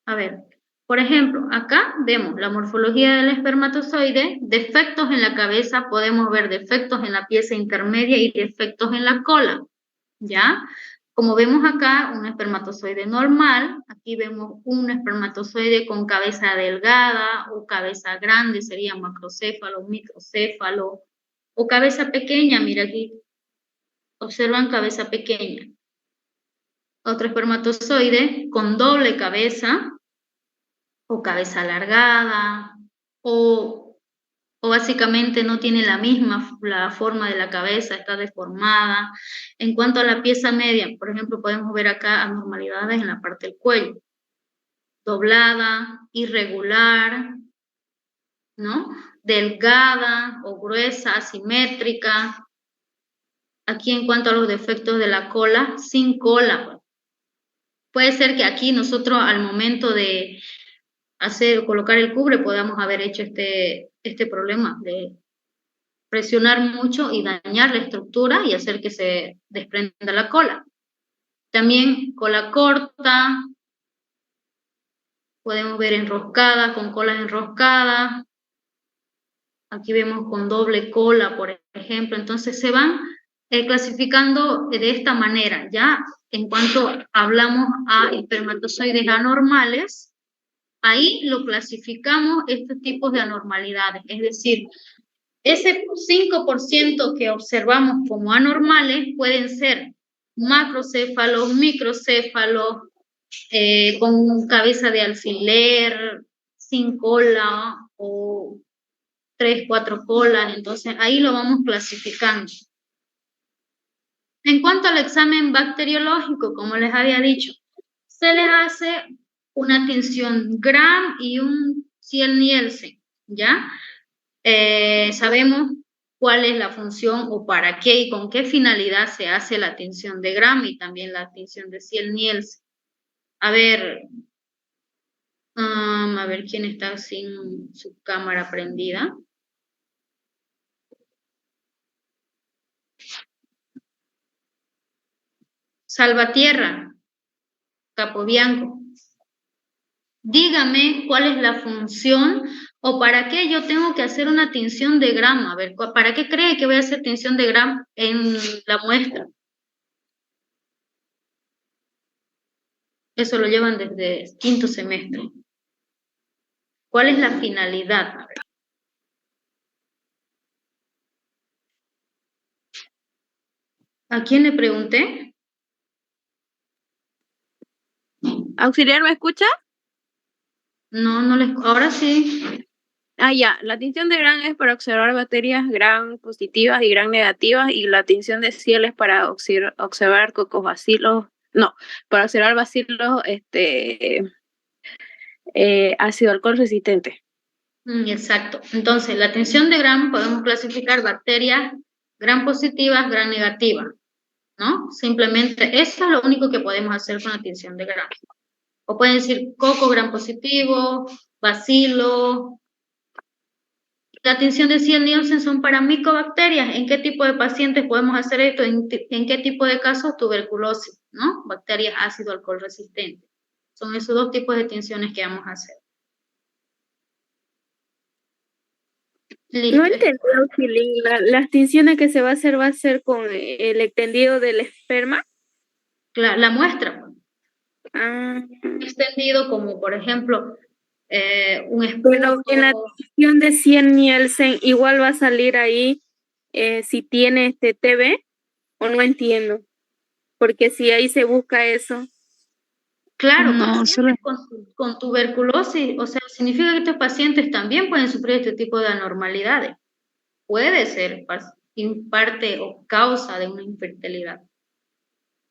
A ver, por ejemplo, acá vemos la morfología del espermatozoide, defectos en la cabeza, podemos ver defectos en la pieza intermedia y defectos en la cola, ¿ya? Como vemos acá, un espermatozoide normal, aquí vemos un espermatozoide con cabeza delgada o cabeza grande, sería macrocéfalo, microcéfalo, o cabeza pequeña, mira aquí, observan cabeza pequeña. Otro espermatozoide con doble cabeza, o cabeza alargada, o básicamente no tiene la forma de la cabeza, está deformada. En cuanto a la pieza media, por ejemplo, podemos ver acá anormalidades en la parte del cuello, doblada, irregular, ¿no? Delgada o gruesa, asimétrica. Aquí en cuanto a los defectos de la cola, sin cola. Puede ser que aquí nosotros al momento de colocar el cubre podamos haber hecho este problema de presionar mucho y dañar la estructura y hacer que se desprenda la cola. También cola corta, podemos ver enroscada, con colas enroscadas. Aquí vemos con doble cola, por ejemplo. Entonces se van clasificando de esta manera. Ya en cuanto hablamos a espermatozoides anormales, ahí lo clasificamos estos tipos de anormalidades. Es decir, ese 5% que observamos como anormales pueden ser macrocéfalos, microcéfalos, con cabeza de alfiler, sin cola o 3, 4 colas. Entonces ahí lo vamos clasificando. En cuanto al examen bacteriológico, como les había dicho, se les hace una tinción Gram y un Ziel-Nielsen, ¿ya? Sabemos cuál es la función o para qué y con qué finalidad se hace la tinción de Gram y también la tinción de Ziel-Nielsen. A ver quién está sin su cámara prendida. Salvatierra, Capobianco. Dígame cuál es la función o para qué yo tengo que hacer una tinción de Gram. A ver, ¿para qué cree que voy a hacer tinción de Gram en la muestra? Eso lo llevan desde quinto semestre. ¿Cuál es la finalidad? A ver. ¿A quién le pregunté? Auxiliar, ¿me escucha? No, ahora sí. Ya, la tinción de Gram es para observar bacterias Gram positivas y Gram negativas, y la tinción de Ziel es para observar cocobacilos, para observar bacilos ácido alcohol resistente. Exacto. Entonces, la tinción de Gram podemos clasificar bacterias Gram positivas, Gram negativas, ¿no? Simplemente eso es lo único que podemos hacer con la tinción de Gram. O pueden decir coco Gram positivo, bacilo. La tinción de Ziel-Nielsen son para micobacterias. ¿En qué tipo de pacientes podemos hacer esto? ¿En qué tipo de casos? Tuberculosis, ¿no? Bacterias ácido alcohol resistentes. Son esos dos tipos de tinciones que vamos a hacer. Listo. No entendí, auxiliar. Las tinciones que se va a hacer con el extendido del esperma. La muestra. Ah. Extendido como, por ejemplo, un espejo. Pero en la tinción de Ziel-Nielsen igual va a salir ahí si tiene TB, o no entiendo. Porque si ahí se busca eso. Claro, No, solo con tuberculosis, o sea, significa que estos pacientes también pueden sufrir este tipo de anormalidades. Puede ser parte o causa de una infertilidad,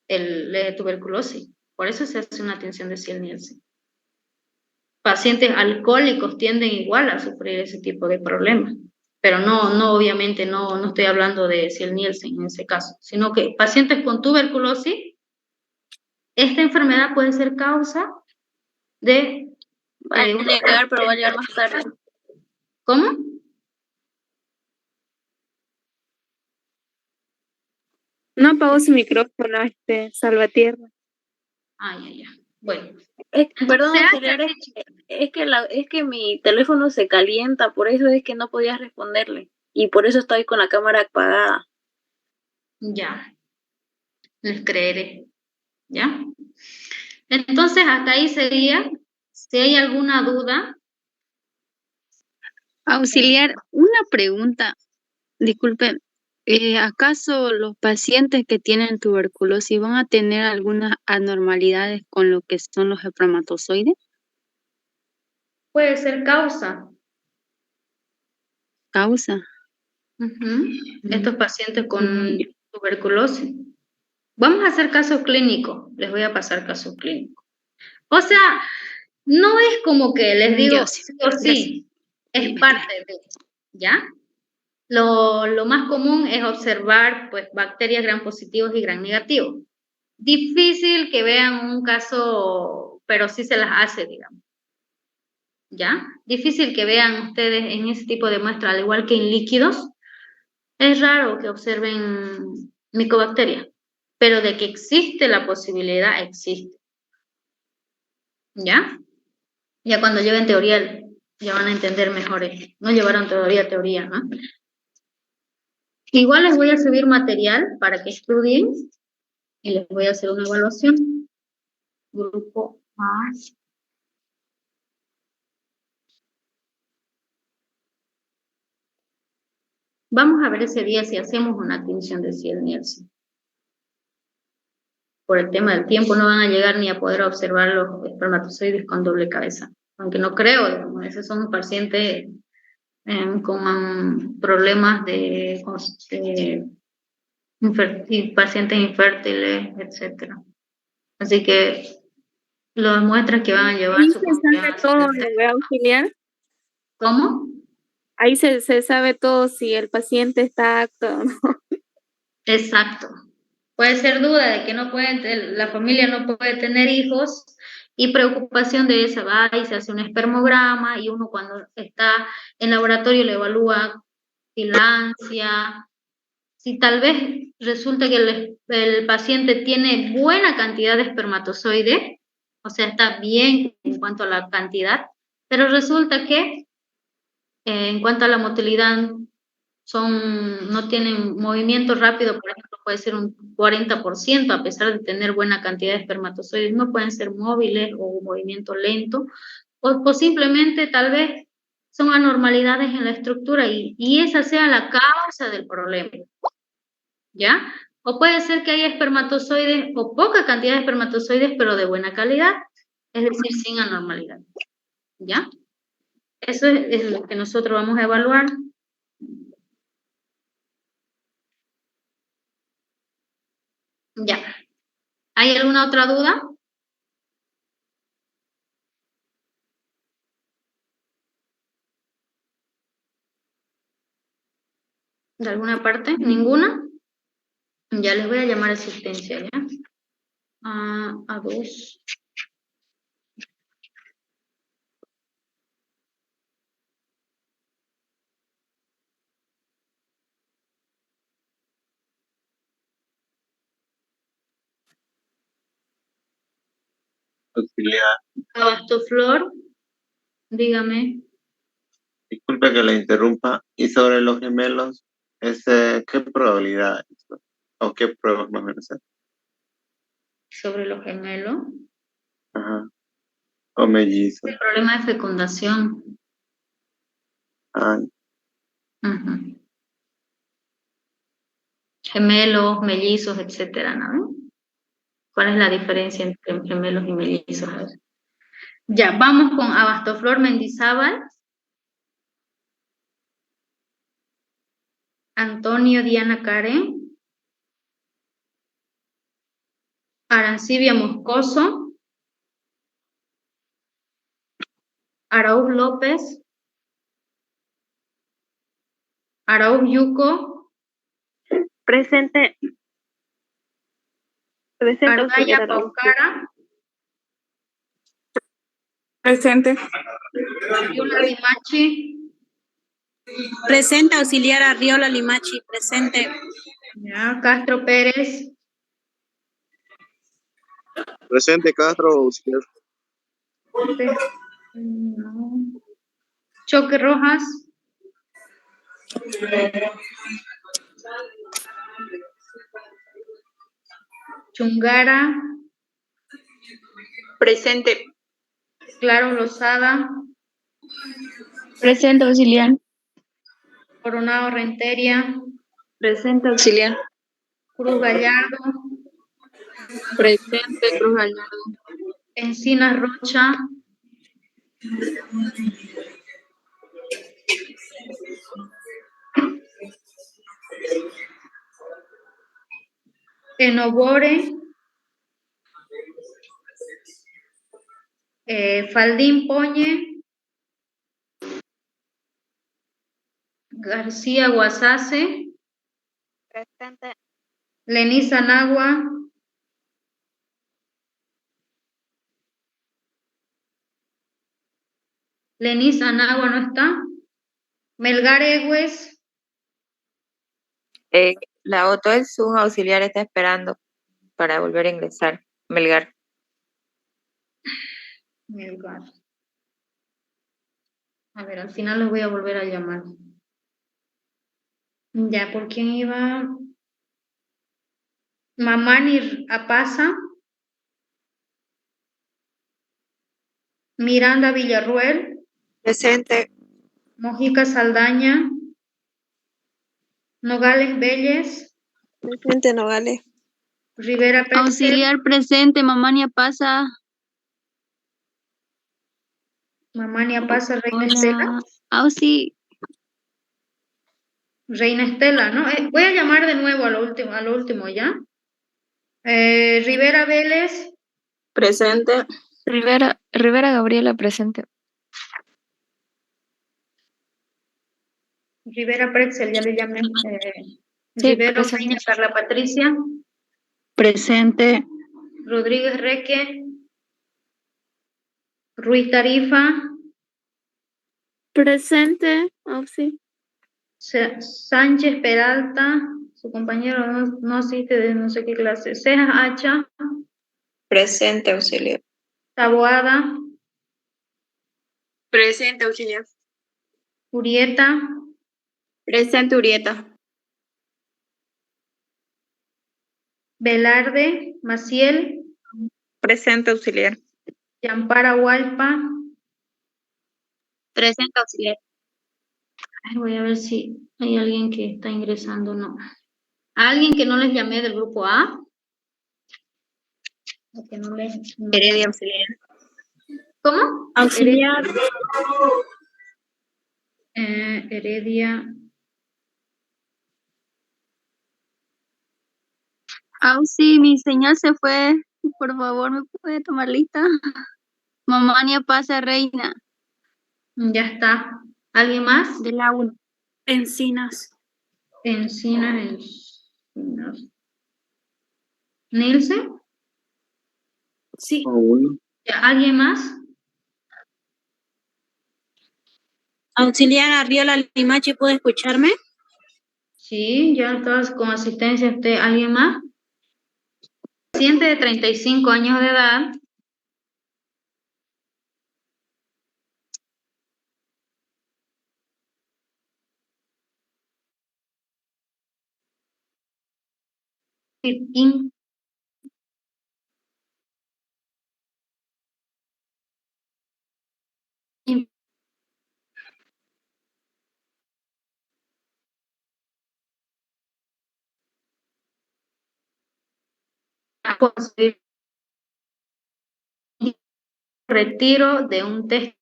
la tuberculosis. Por eso se hace una atención de Ziel-Nielsen. Pacientes alcohólicos tienden igual a sufrir ese tipo de problemas, pero no, obviamente no estoy hablando de Ziel-Nielsen en ese caso, sino que pacientes con tuberculosis, esta enfermedad puede ser causa de... Va a negar, pero va a llegar más tarde. ¿Cómo? No apagó su micrófono, Salvatierra. Ya. Bueno. Perdón, Se hace- auxiliar, es que mi teléfono se calienta, por eso es que no podía responderle. Y por eso estoy con la cámara apagada. Ya, les creeré. ¿Ya? Entonces, hasta ahí sería. Si hay alguna duda. Auxiliar, una pregunta. Disculpe, ¿acaso los pacientes que tienen tuberculosis van a tener algunas anormalidades con lo que son los espermatozoides? Puede ser causa. ¿Causa? Estos pacientes con tuberculosis. Vamos a hacer casos clínicos. Les voy a pasar casos clínicos. O sea, no es como que les digo Ya, sí o sí, es parte de, ¿ya? Lo más común es observar pues bacterias gram positivos y gram negativos. Difícil que vean un caso, pero sí se las hace, digamos. ¿Ya? Difícil que vean ustedes en ese tipo de muestra, al igual que en líquidos. Es raro que observen micobacterias, pero de que existe la posibilidad, existe. ¿Ya? Ya cuando lleven teoría, ya van a entender mejor esto. No llevaron todavía teoría, ¿no? Igual les voy a subir material para que estudien y les voy a hacer una evaluación. Grupo A. Vamos a ver ese día si hacemos una tinción de Ziel-Nielsen. Por el tema del tiempo no van a llegar ni a poder observar los espermatozoides con doble cabeza. Aunque no creo, digamos, esos son pacientes con problemas de pacientes infértiles, etcétera. Así que las muestras que van a llevar Ahí su se sabe todo, ¿no, auxiliar? ¿Cómo? Ahí se sabe todo si el paciente está apto o no. Exacto. Puede ser duda de que la familia no puede tener hijos y preocupación de esa, va y se hace un espermograma y uno cuando está en laboratorio le evalúa vigilancia. Si tal vez resulta que el paciente tiene buena cantidad de espermatozoides, o sea, está bien en cuanto a la cantidad, pero resulta que en cuanto a la motilidad no tienen movimiento rápido, por ejemplo, puede ser un 40%, a pesar de tener buena cantidad de espermatozoides, no pueden ser móviles o movimiento lento, o simplemente tal vez son anormalidades en la estructura y esa sea la causa del problema. ¿Ya? O puede ser que haya espermatozoides o poca cantidad de espermatozoides, pero de buena calidad, es decir, sin anormalidad. ¿Ya? Eso es lo que nosotros vamos a evaluar. Ya. ¿Hay alguna otra duda? ¿De alguna parte? ¿Ninguna? Ya les voy a llamar asistencia, ¿ya? A dos. Auxiliar. Abastoflor, dígame. Disculpe que le interrumpa. Y sobre los gemelos, ¿qué probabilidad o qué pruebas van a hacer? Sobre los gemelos. Ajá. O mellizos. El problema de fecundación. Ujú. Gemelos, mellizos, etcétera, ¿no? ¿Cuál es la diferencia entre gemelos y mellizos? Ya, vamos con Abastoflor Mendizábal. Antonio Diana Karen. Arancibia Moscoso, Arauz López, Arauz Yuco, Presente. Presente, Argaya auxiliar Arauz. Paucara, Presente. Arriola Limachi, Presente, auxiliar Arriola Limachi, presente. ya, Castro Pérez, Presente, Castro, auxiliar. no. Choque Rojas, Chungara, Presente. Claro Lozada, Presente, auxiliar. Coronado Renteria, Presente, auxiliar. Cruz Gallardo, Presente, Cruz Gallardo. Encinas Rocha, Enobore, Faldín Poñe, García Guasase, Presente. Lenisa Nagua, Lenisa Nagua no está, Melgar Egues, La Otto es un auxiliar, está esperando para volver a ingresar. Melgar. Melgar. A ver, al final los voy a volver a llamar. Ya, ¿por quién iba? Mamani Apaza, Miranda Villarruel, Presente. Mojica Saldaña, Nogales Vélez, Presente, Nogales. Rivera Pérez, Auxiliar presente, Mamania pasa. Mamani Apaza, Reina Estela. Auxi. Reina Estela, ¿no? Voy a llamar de nuevo a lo último, ¿ya? Rivera Vélez, Presente. Rivera Gabriela, presente. Rivera Pretzel, ya le llamé. Sí, Rivero presente. Peña Carla Patricia, Presente. Rodríguez Reque, Ruiz Tarifa, Presente, auxiliar. Sánchez Peralta, su compañero no asiste de no sé qué clase. Cejas Hacha, Presente, auxiliar. Taboada, Presente, auxiliar. Urieta, Presente, Urieta. Velarde, Maciel, Presente, auxiliar. Yampara Hualpa. Presente, auxiliar. Ay, voy a ver si hay alguien que está ingresando o no. ¿Alguien que no les llamé del grupo A? ¿O que no les... no? Heredia, auxiliar. ¿Cómo? Auxiliar. Heredia. Auxi, mi señal se fue. Por favor, ¿me puede tomar lista? Mamania pasa, Reina. Ya está. ¿Alguien más? De la 1. Encinas. Encinas. ¿Nilce? Sí. ¿Ya, alguien más? Auxiliar Arriola Limachi, ¿puede escucharme? Sí, ya estás con asistencia. ¿Alguien más? Paciente de 35 años de edad. Retiro de un test.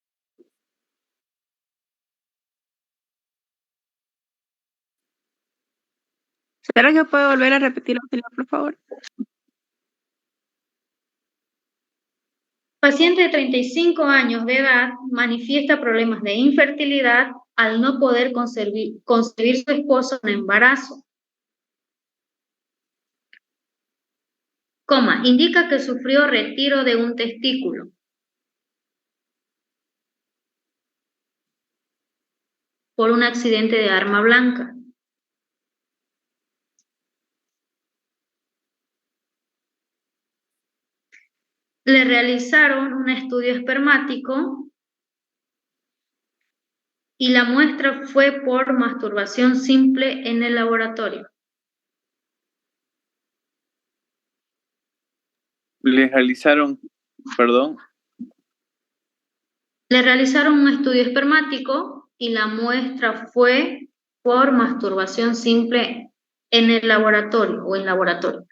¿Será que puede volver a repetir, auxiliar, por favor? Paciente de 35 años de edad manifiesta problemas de infertilidad al no poder concebir su esposo en embarazo. Coma, indica que sufrió retiro de un testículo. Por un accidente de arma blanca. Le realizaron un estudio espermático y la muestra fue por masturbación simple en el laboratorio. Le realizaron, perdón, Le realizaron un estudio espermático y la muestra fue por masturbación simple en el laboratorio o en laboratorio.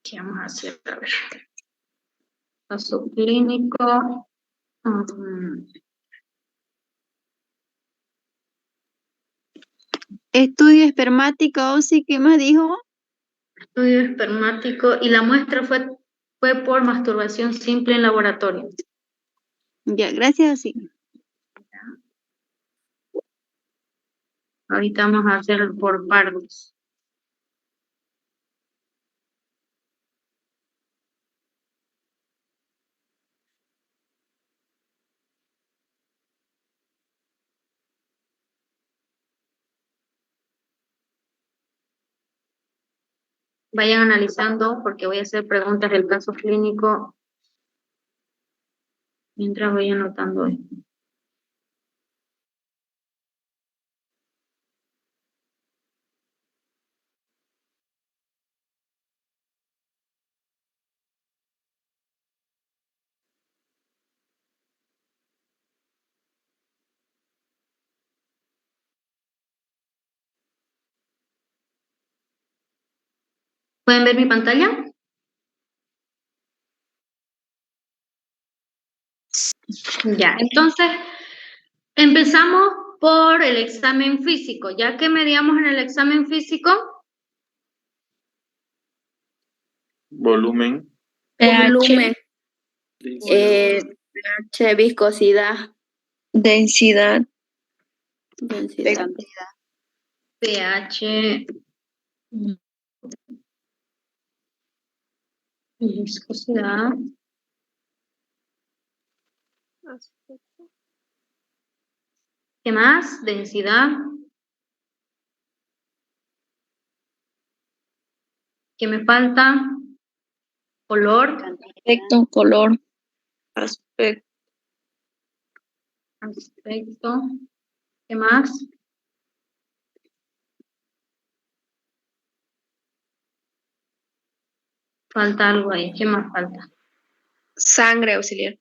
¿Qué vamos a hacer? A ver. Caso clínico. Estudio espermático, sí, ¿qué más dijo? Estudio espermático y la muestra fue por masturbación simple en laboratorio. Ya, gracias, sí. Ahorita vamos a hacer por partes. Vayan analizando porque voy a hacer preguntas del caso clínico mientras voy anotando esto. ¿Pueden ver mi pantalla? Ya, entonces empezamos por el examen físico. ¿Ya que medíamos en el examen físico? Volumen. Volumen, pH, viscosidad, Densidad. densidad. pH, viscosidad, ¿qué más? Densidad. ¿Qué me falta? Color. Aspecto, color. Aspecto. ¿Qué más? Falta algo ahí. ¿Qué más falta? Sangre, auxiliar.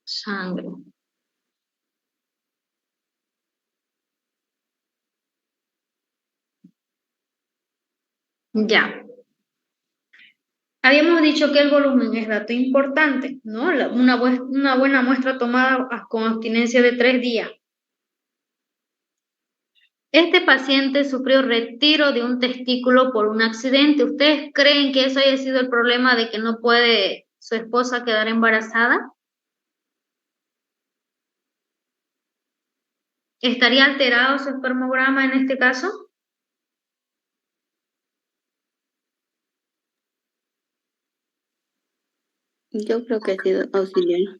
Sangre. Ya. Habíamos dicho que el volumen es dato importante, ¿no? Una buena muestra tomada con abstinencia de 3 días. Este paciente sufrió retiro de un testículo por un accidente. ¿Ustedes creen que eso haya sido el problema de que no puede su esposa quedar embarazada? ¿Estaría alterado su espermograma en este caso? Yo creo que ha sido auxiliar.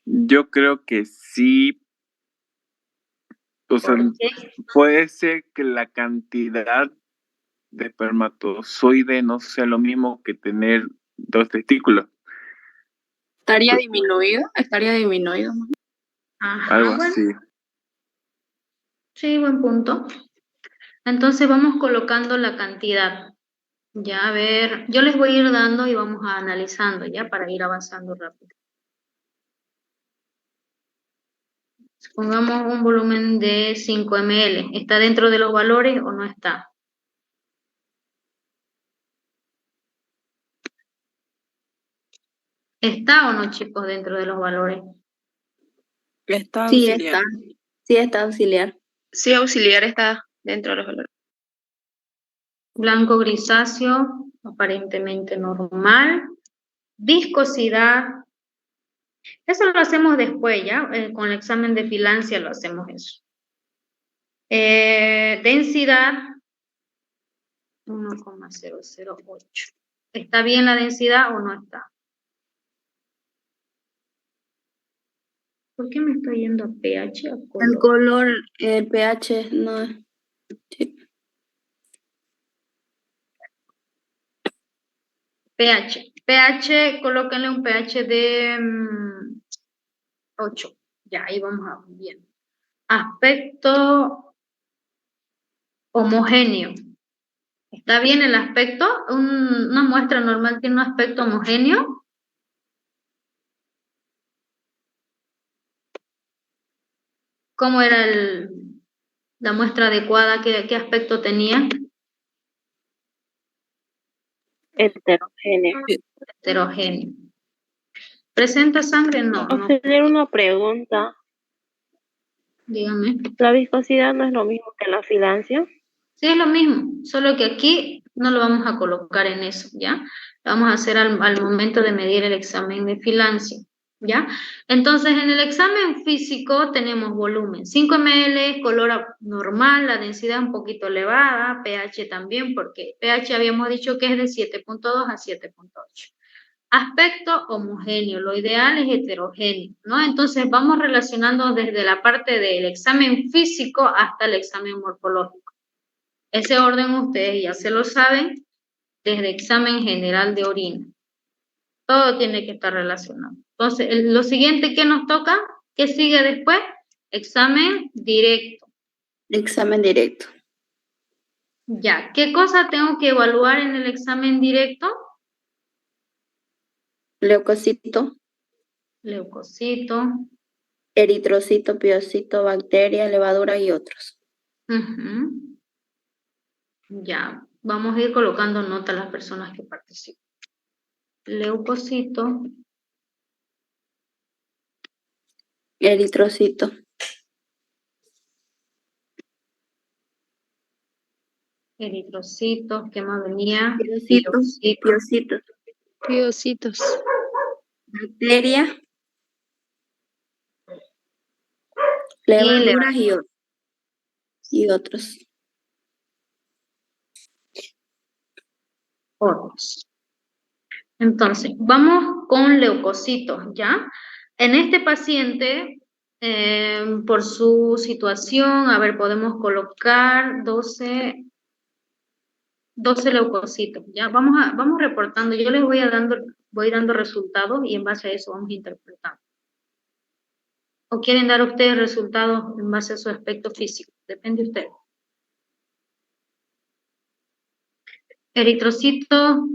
yo creo que sí. O sea, ¿Por qué? puede ser que la cantidad de espermatozoide no sea lo mismo que tener 2 testículos. ¿Estaría disminuido? ¿Estaría disminuido? Ajá, Algo bueno. así. Sí, buen punto. Entonces vamos colocando la cantidad. Ya, a ver, yo les voy a ir dando y vamos analizando ya para ir avanzando rápido. Pongamos un volumen de 5 ml. ¿Está dentro de los valores o no está? ¿Está o no, chicos, dentro de los valores? Está Sí auxiliar. está. Sí está auxiliar. Sí, auxiliar está dentro de los valores. Blanco grisáceo, aparentemente normal. Viscosidad. Eso lo hacemos después, ¿ya? Con el examen de filancia lo hacemos eso. Densidad, 1,008. ¿Está bien la densidad o no está? ¿Por qué me estoy yendo a pH? El color, el pH, no. Sí. pH. pH, colóquenle un pH de 8. Ya, ahí vamos a bien. Aspecto homogéneo. ¿Está bien el aspecto? Una muestra normal tiene un aspecto homogéneo. ¿Cómo era la muestra adecuada? ¿Qué aspecto tenía? Heterogéneo. Heterogéneo. ¿Presenta sangre? No. Tener una pregunta. Dígame. ¿La viscosidad no es lo mismo que la filancia? Sí, es lo mismo, solo que aquí no lo vamos a colocar en eso, ¿ya? Lo vamos a hacer al momento de medir el examen de filancia, ¿ya? Entonces, en el examen físico tenemos volumen 5 ml, color normal, la densidad un poquito elevada, pH también, porque pH habíamos dicho que es de 7.2 a 7.8. Aspecto homogéneo, lo ideal es heterogéneo, ¿no? Entonces vamos relacionando desde la parte del examen físico hasta el examen morfológico. Ese orden ustedes ya se lo saben desde examen general de orina. Todo tiene que estar relacionado. Entonces, lo siguiente que nos toca, ¿qué sigue después? Examen directo. Examen directo. Ya, ¿qué cosa tengo que evaluar en el examen directo? Leucocito. Leucocito. Eritrocito, piocito, bacterias, levaduras y otros. Ya, vamos a ir colocando nota a las personas que participan. Leucocito. Eritrocito. Eritrocitos, ¿qué más venía? Piocitos. Piocitos. Piocitos. Bacterias. Levaduras y otros. Entonces, vamos con leucocitos, ¿ya? En este paciente, por su situación, a ver, podemos colocar 12 leucocitos, ¿ya? Vamos reportando, yo les voy dando resultados y en base a eso vamos interpretando. ¿O quieren dar ustedes resultados en base a su aspecto físico? Depende de ustedes. Eritrocito,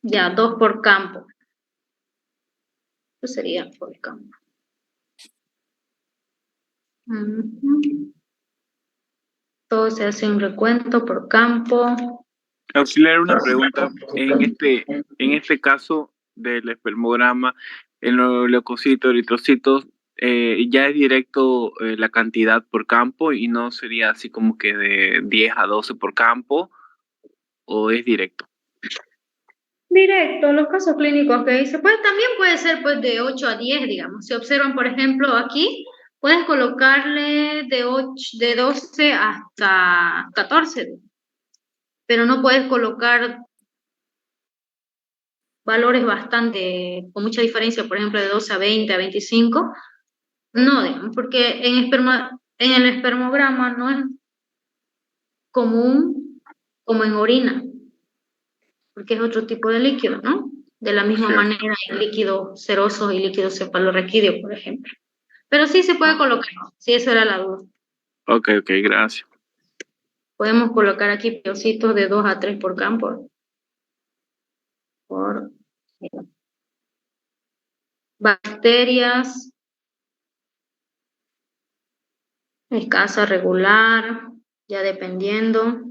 ya, 2 por campo. Eso sería por campo. Todo se hace un recuento por campo. Auxiliar, una pregunta. En este caso del espermograma, en los leucocitos, eritrocitos, ya es directo la cantidad por campo y no sería así como que de 10 a 12 por campo, o es directo. Directo, los casos clínicos que dice, pues también puede ser pues de 8 a 10, digamos. Si observan, por ejemplo, aquí, puedes colocarle de 12 hasta 14, pero no puedes colocar valores bastante, con mucha diferencia, por ejemplo, de 12 a 20, a 25. No, digamos, porque en el espermograma no es común como en orina, porque es otro tipo de líquido, ¿no? De la misma manera hay líquidos serosos y líquidos cefalorraquídeos, por ejemplo. Pero sí se puede colocar, si esa era la duda. Ok, gracias. Podemos colocar aquí piocitos de 2 a 3 por campo. Bacterias. Escasa, regular, ya dependiendo.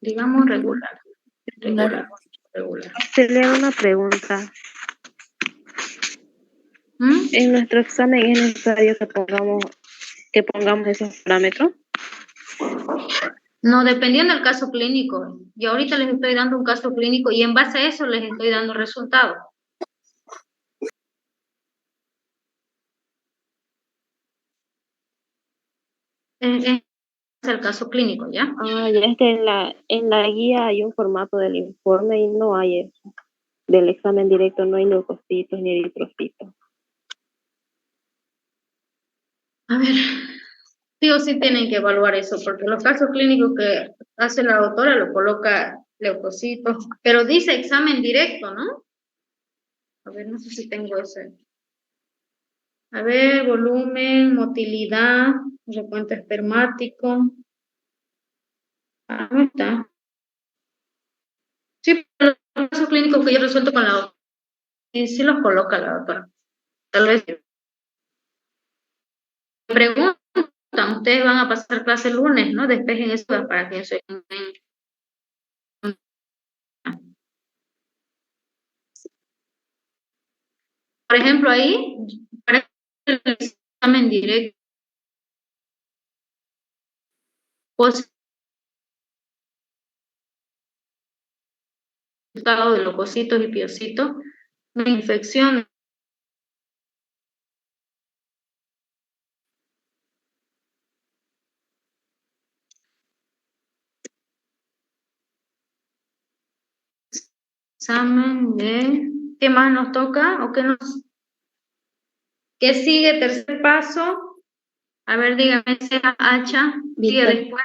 Digamos regular. Regular. Se le hago una pregunta. En nuestro examen es necesario que pongamos esos parámetros. No, dependiendo del caso clínico. Yo ahorita les estoy dando un caso clínico y en base a eso les estoy dando resultados. Es el caso clínico, ¿ya? Ah, ya es que en la guía hay un formato del informe y no hay eso. Del examen directo no hay leucocitos ni eritrocitos. A ver, sí o sí tienen que evaluar eso, porque los casos clínicos que hace la doctora lo coloca leucocitos, pero dice examen directo, ¿no? A ver, no sé si tengo ese. A ver, volumen, motilidad, recuento espermático. Ah, no está. Sí, pero los casos clínicos que yo resuelto con la doctora. Y sí los coloca la doctora. Tal vez. Me preguntan, ustedes van a pasar clase el lunes, ¿no? Despejen eso para que se... Por ejemplo, ahí, para el examen directo, resultado de leucocitos y piocitos, una infección. Examen de... ¿Qué más nos toca? ¿O qué sigue? Tercer paso. A ver, dígame, sea hacha. Sigue después.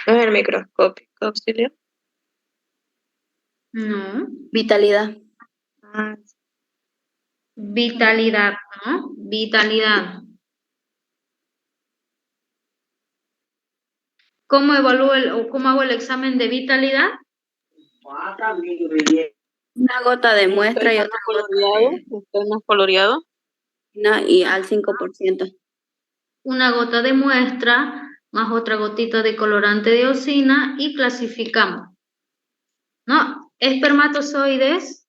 ¿No es el microscópico auxiliar? No. Vitalidad. Ah, Vitalidad, ¿no? Vitalidad. ¿Cómo evalúo o cómo hago el examen de vitalidad? Una gota de muestra y otra coloreado, ¿usted más coloreado? y al 5%. Una gota de muestra más otra gotita de colorante de eosina y clasificamos. ¿No? Espermatozoides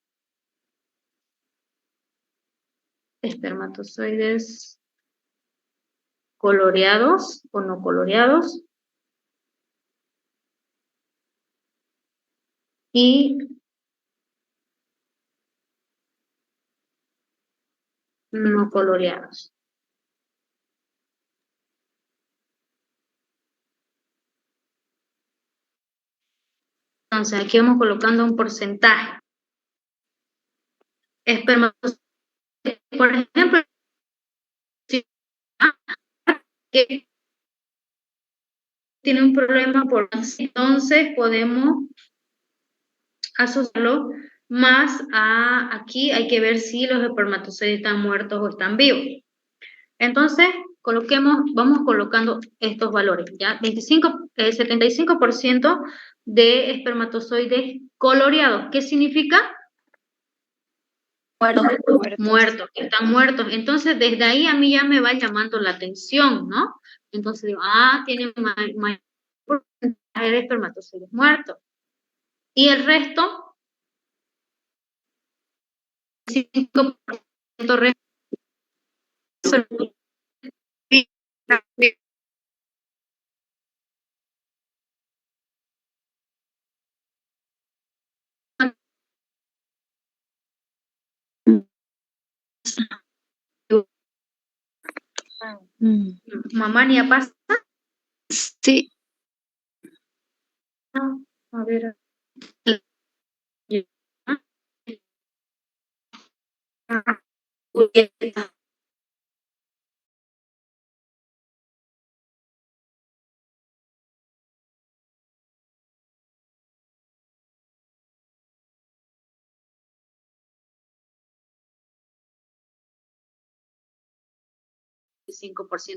coloreados o no coloreados y no coloreados. Entonces aquí vamos colocando un porcentaje. Espermatozoides, por ejemplo, si que tiene un problema por entonces podemos asociarlo más a aquí hay que ver si los espermatozoides están muertos o están vivos. Entonces, vamos colocando estos valores, ¿ya? 75% de espermatozoides coloreados. ¿Qué significa? Muertos, que están muertos. Entonces, desde ahí a mí ya me va llamando la atención, ¿no? Entonces digo, tiene mayor porcentaje de espermatozoides muertos. Y el resto, 5% resto. Mamá, ¿ni pasa? Sí. A ver.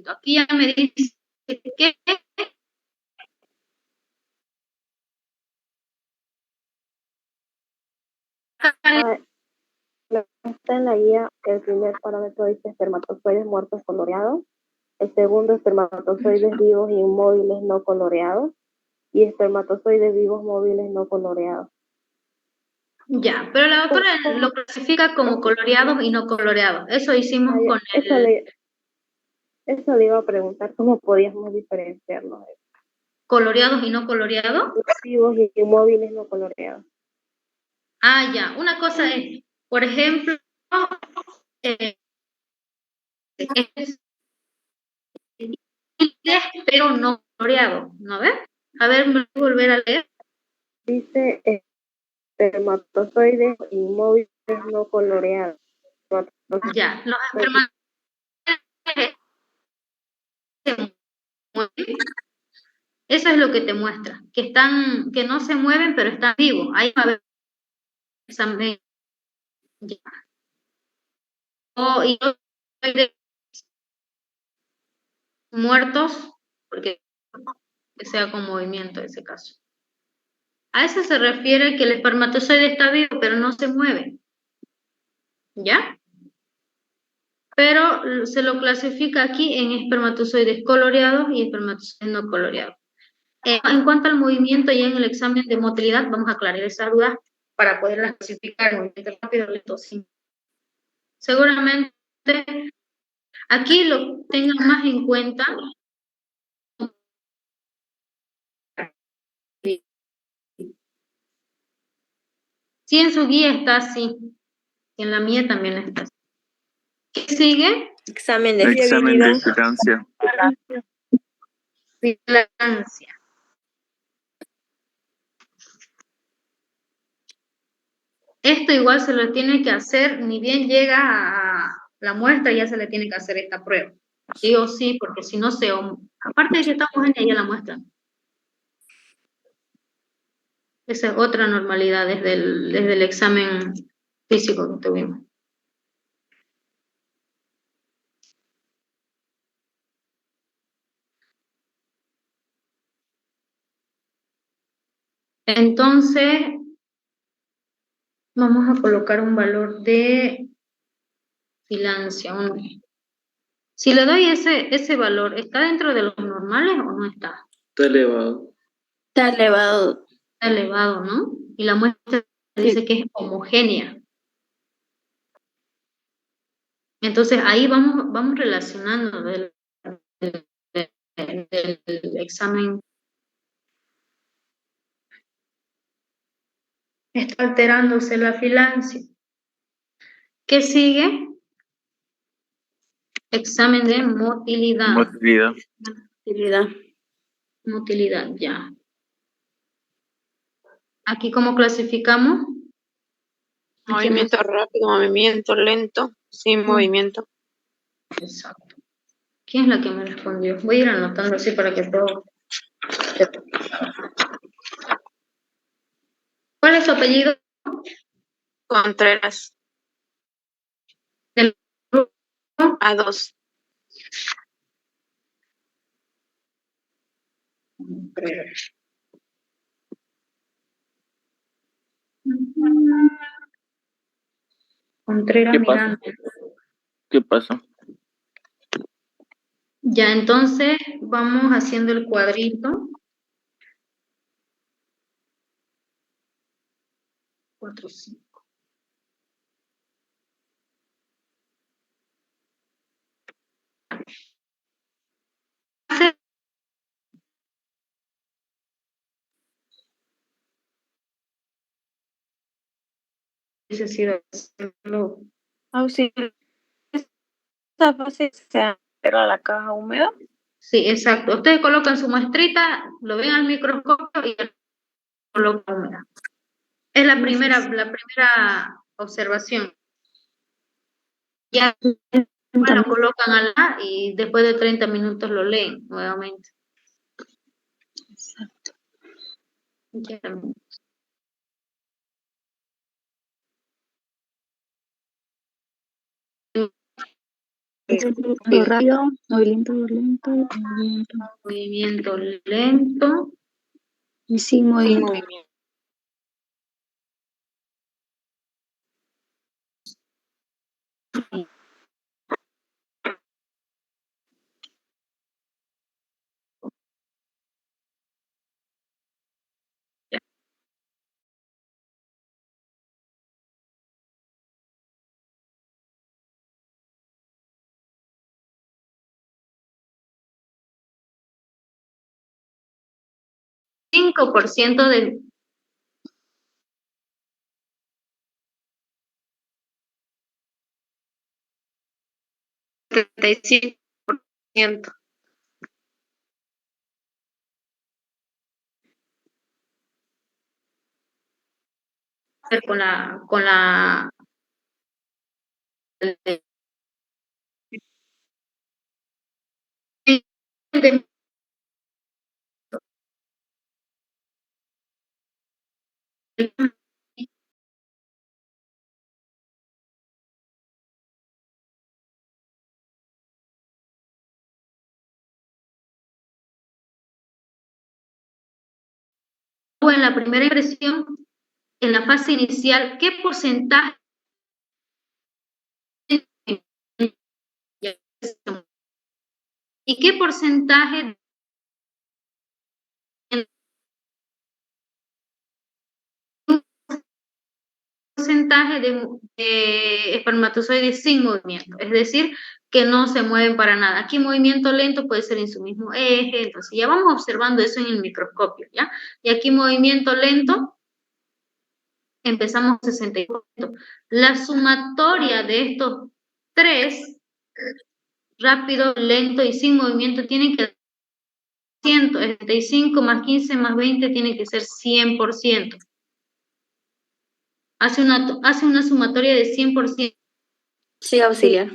Aquí ya me dice que Está en la guía que el primer parámetro dice espermatozoides muertos coloreados, el segundo espermatozoides vivos y inmóviles no coloreados y espermatozoides vivos móviles no coloreados. Ya, pero la doctora lo clasifica como coloreados y no coloreados. Eso hicimos con el... Eso le iba a preguntar, ¿cómo podíamos diferenciarlos? ¿Coloreados y no coloreados? Vivos y inmóviles no coloreados. Ah, ya. Una cosa es, por ejemplo, es pero no coloreado, ¿no ves? A ver, me voy a volver a leer. Dice espermatozoides inmóviles no coloreados. Ya, los espermatozoides se mueven. Eso es lo que te muestra, que no se mueven, pero están vivos. Ahí va a haber examen. Ya. Y los muertos, porque que sea con movimiento en ese caso. A eso se refiere que el espermatozoide está vivo, pero no se mueve. ¿Ya? Pero se lo clasifica aquí en espermatozoides coloreados y espermatozoides no coloreados. En cuanto al movimiento, ya en el examen de motilidad, vamos a aclarar esas dudas para poderlas clasificar en movimiento rápido, lento, simple. Seguramente aquí lo tengan más en cuenta. Si en su guía está así, en la mía también está así. ¿Qué sigue? Examen de Examen de fiabilidad. filancia. Filancia. Esto igual se lo tiene que hacer, ni bien llega a la muestra, ya se le tiene que hacer esta prueba. Sí o sí, porque si no se... Aparte de que estamos en ella la muestra. Esa es otra normalidad desde el examen físico que tuvimos. Entonces, vamos a colocar un valor de filancia. Si le doy ese valor, ¿está dentro de los normales o no está? Está elevado. Está elevado. Está elevado, ¿no? Y la muestra dice que es homogénea. Entonces, ahí vamos relacionando del examen. Está alterándose la filancia. ¿Qué sigue? Examen de motilidad. Motilidad. Motilidad, ya. Aquí, ¿cómo clasificamos? Movimiento rápido, movimiento lento, sin movimiento. Exacto. ¿Quién es la que me respondió? Voy a ir anotando así para que todo... ¿Cuál es su apellido? Contreras. Del grupo. A2. Contreras ¿Qué pasa? Miranda. ¿Qué pasa? Ya, entonces vamos haciendo el cuadrito. 4, 5. Ese sido hacerlo. Auxilio. Esta fase se altera la caja húmeda. Sí, exacto. Ustedes colocan su muestrita, lo ven al microscopio y colocan húmeda. Es la primera observación. Ya lo colocan al lado y después de 30 minutos lo leen nuevamente. Exacto. Ya. Lo rápido, movimiento lento, movimiento. Movimiento lento. Y sin movimiento. 65% de ciento. con la en la primera impresión, en la fase inicial, ¿qué porcentaje y qué porcentaje de espermatozoides sin movimiento? Es decir, que no se mueven para nada. Aquí movimiento lento puede ser en su mismo eje, entonces ya vamos observando eso en el microscopio, ¿ya? Y aquí movimiento lento, empezamos 60%. La sumatoria de estos tres, rápido, lento y sin movimiento, tienen que 75 más 15 más 20 tiene que ser 100%. Hace una sumatoria de 100%. Sí, auxiliar.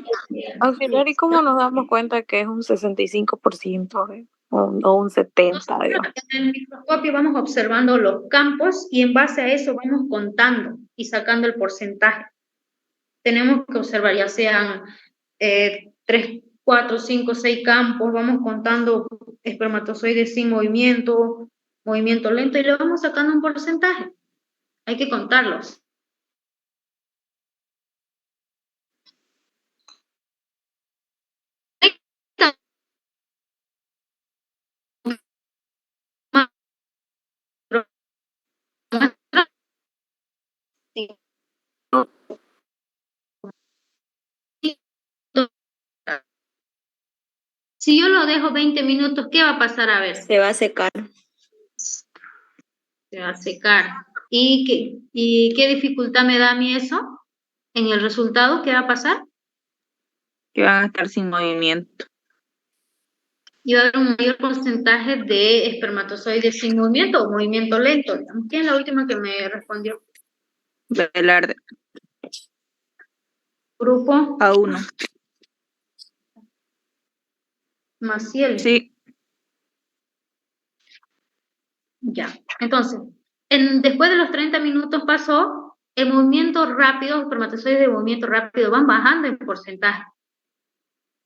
Auxiliar, ¿y cómo nos damos cuenta que es un 65% o un 70%? Digo? En el microscopio vamos observando los campos y en base a eso vamos contando y sacando el porcentaje. Tenemos que observar ya sean 3, 4, 5, 6 campos, vamos contando espermatozoides sin movimiento, movimiento lento y le vamos sacando un porcentaje. Hay que contarlos. Si yo lo dejo 20 minutos, ¿qué va a pasar? A ver. Se va a secar. Se va a secar. ¿Y qué dificultad me da a mí eso? En el resultado, ¿qué va a pasar? Que van a estar sin movimiento. Y va a haber un mayor porcentaje de espermatozoides sin movimiento o movimiento lento. ¿Quién es la última que me respondió? Velarde. Grupo A1. Maciel. Sí. Ya. Entonces, después de los 30 minutos pasó, el movimiento rápido, espermatozoides de movimiento rápido van bajando en porcentaje.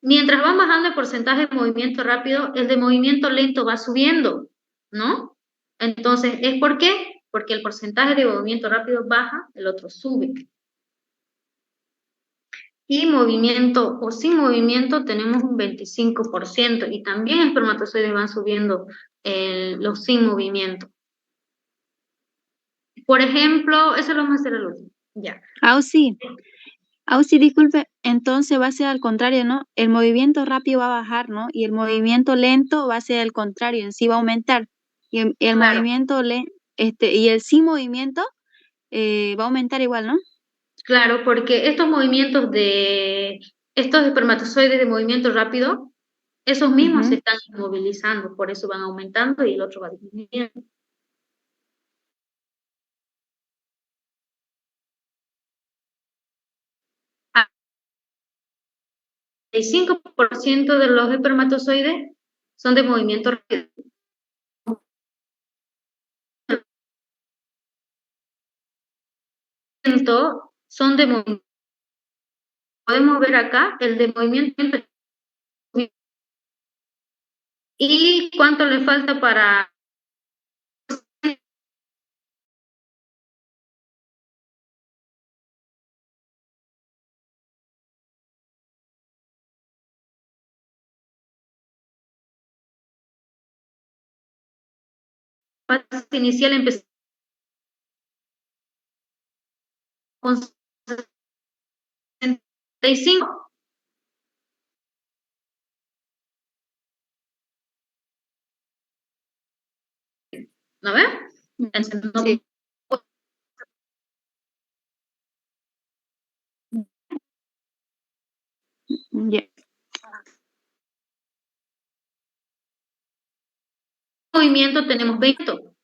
Mientras van bajando el porcentaje de movimiento rápido, el de movimiento lento va subiendo, ¿no? Entonces, ¿es por qué? Porque el porcentaje de movimiento rápido baja, el otro sube. Y movimiento o sin movimiento tenemos un 25% y también espermatozoides van subiendo los sin movimiento. Por ejemplo, eso lo vamos a hacer al último. Ya. Auxi, disculpe, entonces va a ser al contrario, ¿no? El movimiento rápido va a bajar, ¿no? Y el movimiento lento va a ser al contrario, en sí va a aumentar. Y el Claro. movimiento y el sin movimiento va a aumentar igual, ¿no? Claro, porque estos movimientos estos espermatozoides de movimiento rápido, esos mismos se están inmovilizando, por eso van aumentando y el otro va disminuyendo. El 5% de los espermatozoides son de movimiento rápido. Son de movimiento. Podemos ver acá el de movimiento. ¿Y cuánto le falta para fase inicial? Empezó con 65. ¿no ves? Entonces, no Sí. Ya. movimiento tenemos 20.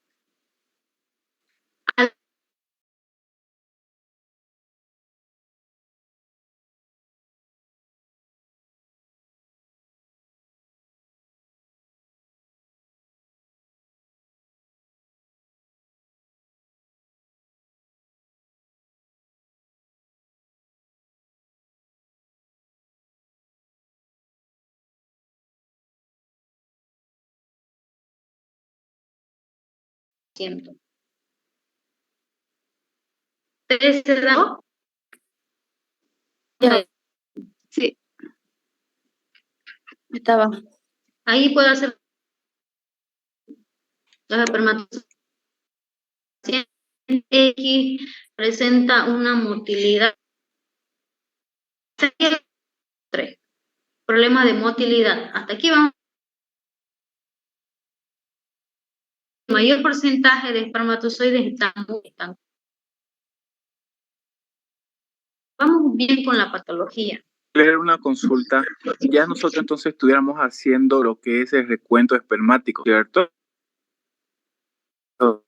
¿Ustedes se dan? Ya. Sí. Estaba. Ahí puedo hacer los espermatozoides. X presenta una motilidad. 3. Problema de motilidad. Hasta aquí vamos. El mayor porcentaje de espermatozoides están muy estancados. Vamos bien con la patología. Leer una consulta, ya nosotros entonces estuviéramos haciendo lo que es el recuento espermático, ¿cierto? O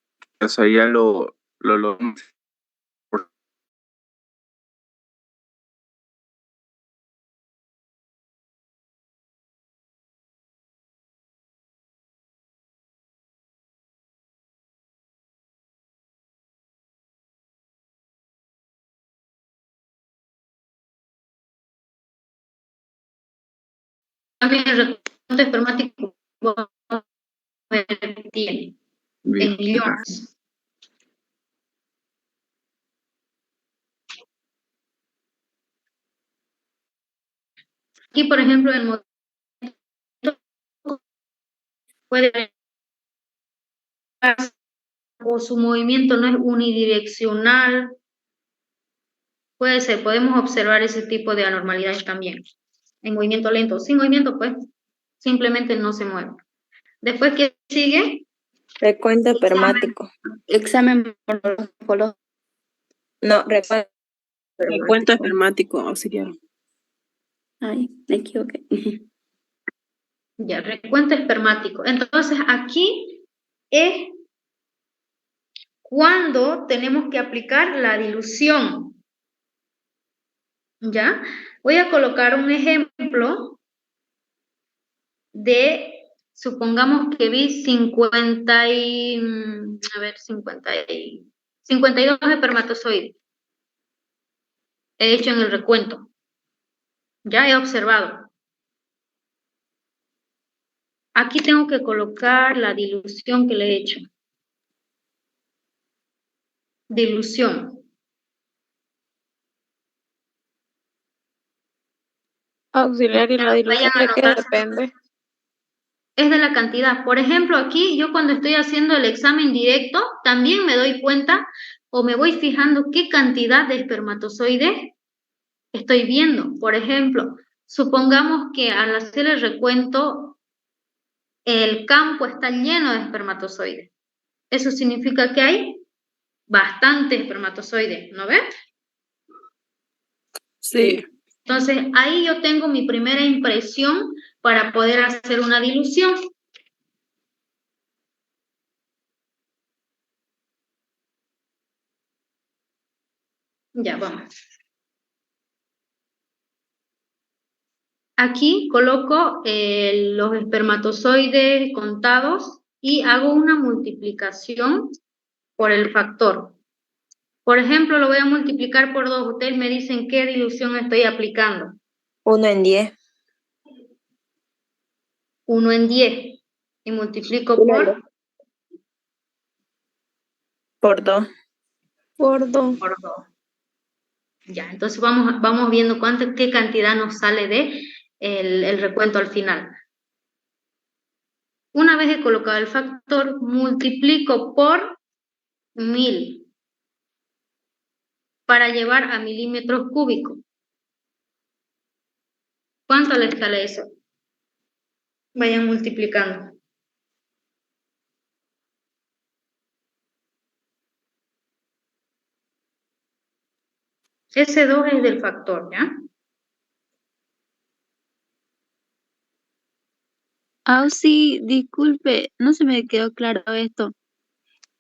sea, ya lo También el recuento espermático tiene en millones. Aquí, por ejemplo, el movimiento puede o su movimiento no es unidireccional. Puede ser, podemos observar ese tipo de anormalidades también. En movimiento lento, sin movimiento, pues simplemente no se mueve. Después, ¿qué sigue? Recuento espermático. Examen morfológico. No, recuento espermático, auxiliar. Ay, me equivoqué. Ya, recuento espermático. Entonces, aquí es cuando tenemos que aplicar la dilución. ¿Ya? Voy a colocar un ejemplo de, supongamos que vi 52 espermatozoides. He hecho en el recuento. Ya he observado. Aquí tengo que colocar la dilución que le he hecho. Dilución. Auxiliar y la dilución de qué depende. Es de la cantidad. Por ejemplo, aquí yo cuando estoy haciendo el examen directo, también me doy cuenta o me voy fijando qué cantidad de espermatozoides estoy viendo. Por ejemplo, supongamos que al hacer el recuento, el campo está lleno de espermatozoides. Eso significa que hay bastantes espermatozoides, ¿no ves? Sí. Entonces, ahí yo tengo mi primera impresión para poder hacer una dilución. Ya, vamos. Aquí coloco los espermatozoides contados y hago una multiplicación por el factor. Por ejemplo, lo voy a multiplicar por 2. Ustedes me dicen qué dilución estoy aplicando. 1 en 10. 1 en 10. Y multiplico por 2. Por 2. Por 2. Ya, entonces vamos viendo qué cantidad nos sale de el recuento al final. Una vez he colocado el factor, multiplico por 1000 para llevar a milímetros cúbicos. ¿Cuánto les sale eso? Vayan multiplicando. Ese 2 es del factor, ¿ya? Sí, disculpe, no se me quedó claro esto.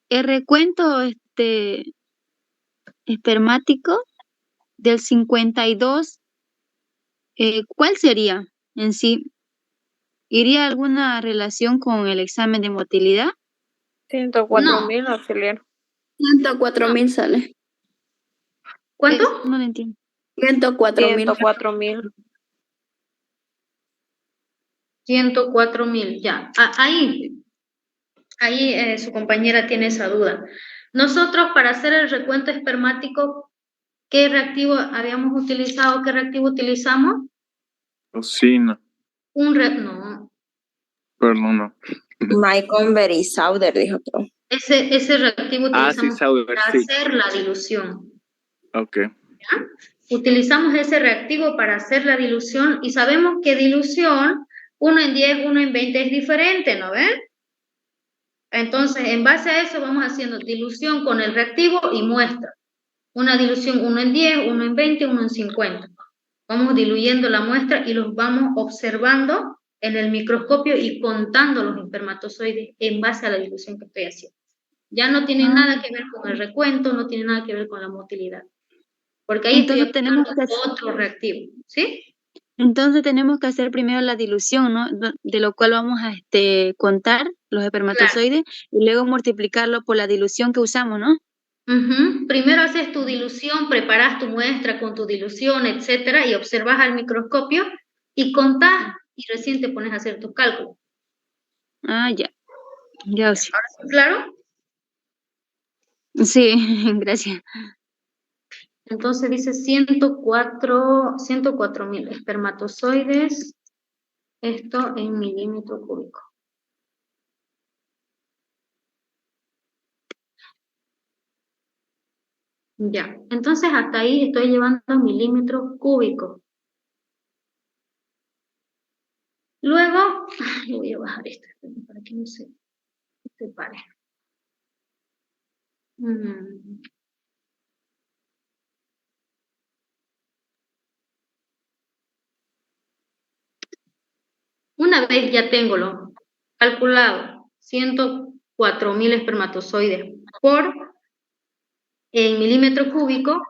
El recuento espermático del 52, ¿cuál sería en sí? ¿Iría alguna relación con el examen de motilidad? 104.000, auxiliar. 104.000 sale. ¿Cuánto? No lo entiendo. 104.000. 104.000. 104.000, ya. Ahí su compañera tiene esa duda. Nosotros, para hacer el recuento espermático, ¿qué reactivo habíamos utilizado? ¿Qué reactivo utilizamos? Ocina. No. Perdón, no. Myconberry y Sauder, dijo otro. Ese reactivo utilizamos Sauder, para sí. hacer la dilución. Ok. ¿Ya? Utilizamos ese reactivo para hacer la dilución y sabemos que dilución 1 en 10, 1 en 20 es diferente, ¿no ven? Entonces, en base a eso vamos haciendo dilución con el reactivo y muestra. Una dilución 1 en 10, 1 en 20, 1 en 50. Vamos diluyendo la muestra y los vamos observando en el microscopio y contando los espermatozoides en base a la dilución que estoy haciendo. Ya no tiene nada que ver con el recuento, no tiene nada que ver con la motilidad. Porque ahí Entonces estoy tenemos aplicando otro reactivo, ¿sí? Entonces tenemos que hacer primero la dilución, ¿no? De lo cual vamos a contar los espermatozoides y luego multiplicarlo por la dilución que usamos, ¿no? Primero haces tu dilución, preparas tu muestra con tu dilución, etcétera, y observas al microscopio y contás y recién te pones a hacer tus cálculos. Ya. Ya sí. ¿Ahora sí, claro? Sí, gracias. Entonces dice 104.000 espermatozoides, esto en milímetro cúbico. Ya, entonces hasta ahí estoy llevando milímetros cúbicos. Luego, yo voy a bajar esto para que no se separe. Una vez ya tengo lo calculado, 104.000 espermatozoides en milímetro cúbico,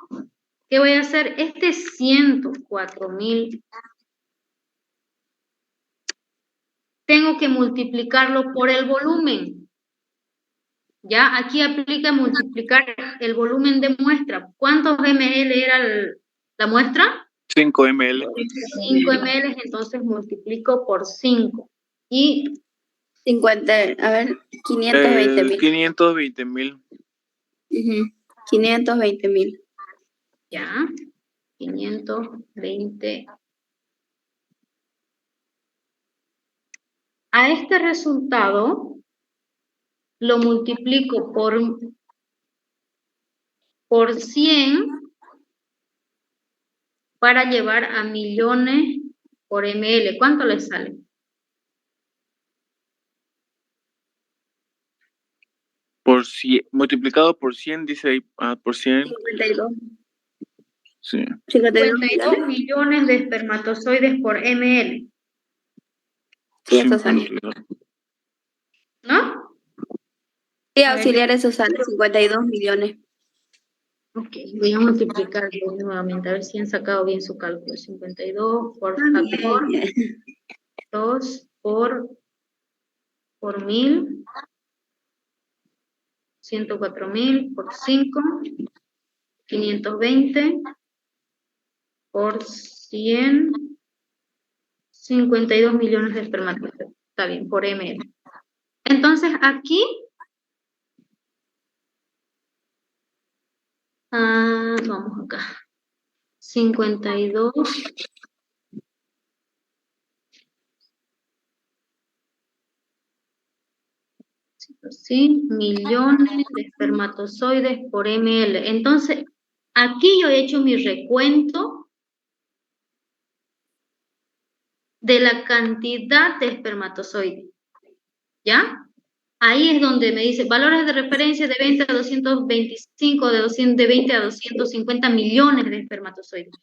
¿qué voy a hacer? 104.000, tengo que multiplicarlo por el volumen. Ya, aquí aplica multiplicar el volumen de muestra. ¿Cuántos ml era la muestra? 5 ml. 5 ml, entonces multiplico por 5. Y 520.000. 520.000. 520.000. Ya, 520. A este resultado lo multiplico por 100 para llevar a millones por ml. ¿Cuánto le sale? Por 100, multiplicado por 100, dice ahí, por 100. 52. Sí. 52 millones de espermatozoides por ml. Sí, eso sale. ¿No? Sí, auxiliar, eso sale, 52 millones. Ok, voy a multiplicar nuevamente, a ver si han sacado bien su cálculo. 52 por factor, 2 por 1000, 104.000 por 5, 520 por 100, 52 millones de espermatozoides. Está bien, por ml. Entonces aquí, vamos acá, 52 ¿sí? Millones de espermatozoides por ml. Entonces, aquí yo he hecho mi recuento de la cantidad de espermatozoides. ¿Ya? Ahí es donde me dice valores de referencia de 20 a 225, de 20 a 250 millones de espermatozoides.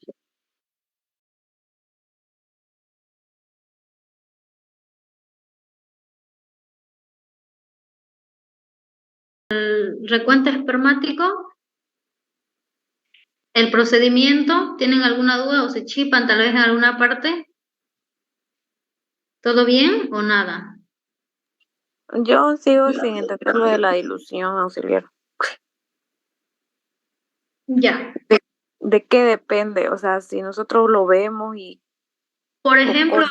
El recuento espermático, el procedimiento, ¿tienen alguna duda o se chipan tal vez en alguna parte? ¿Todo bien o nada? Yo sigo sin entender lo de la dilución auxiliar. Ya. ¿De qué depende? O sea, si nosotros lo vemos y... Por ejemplo,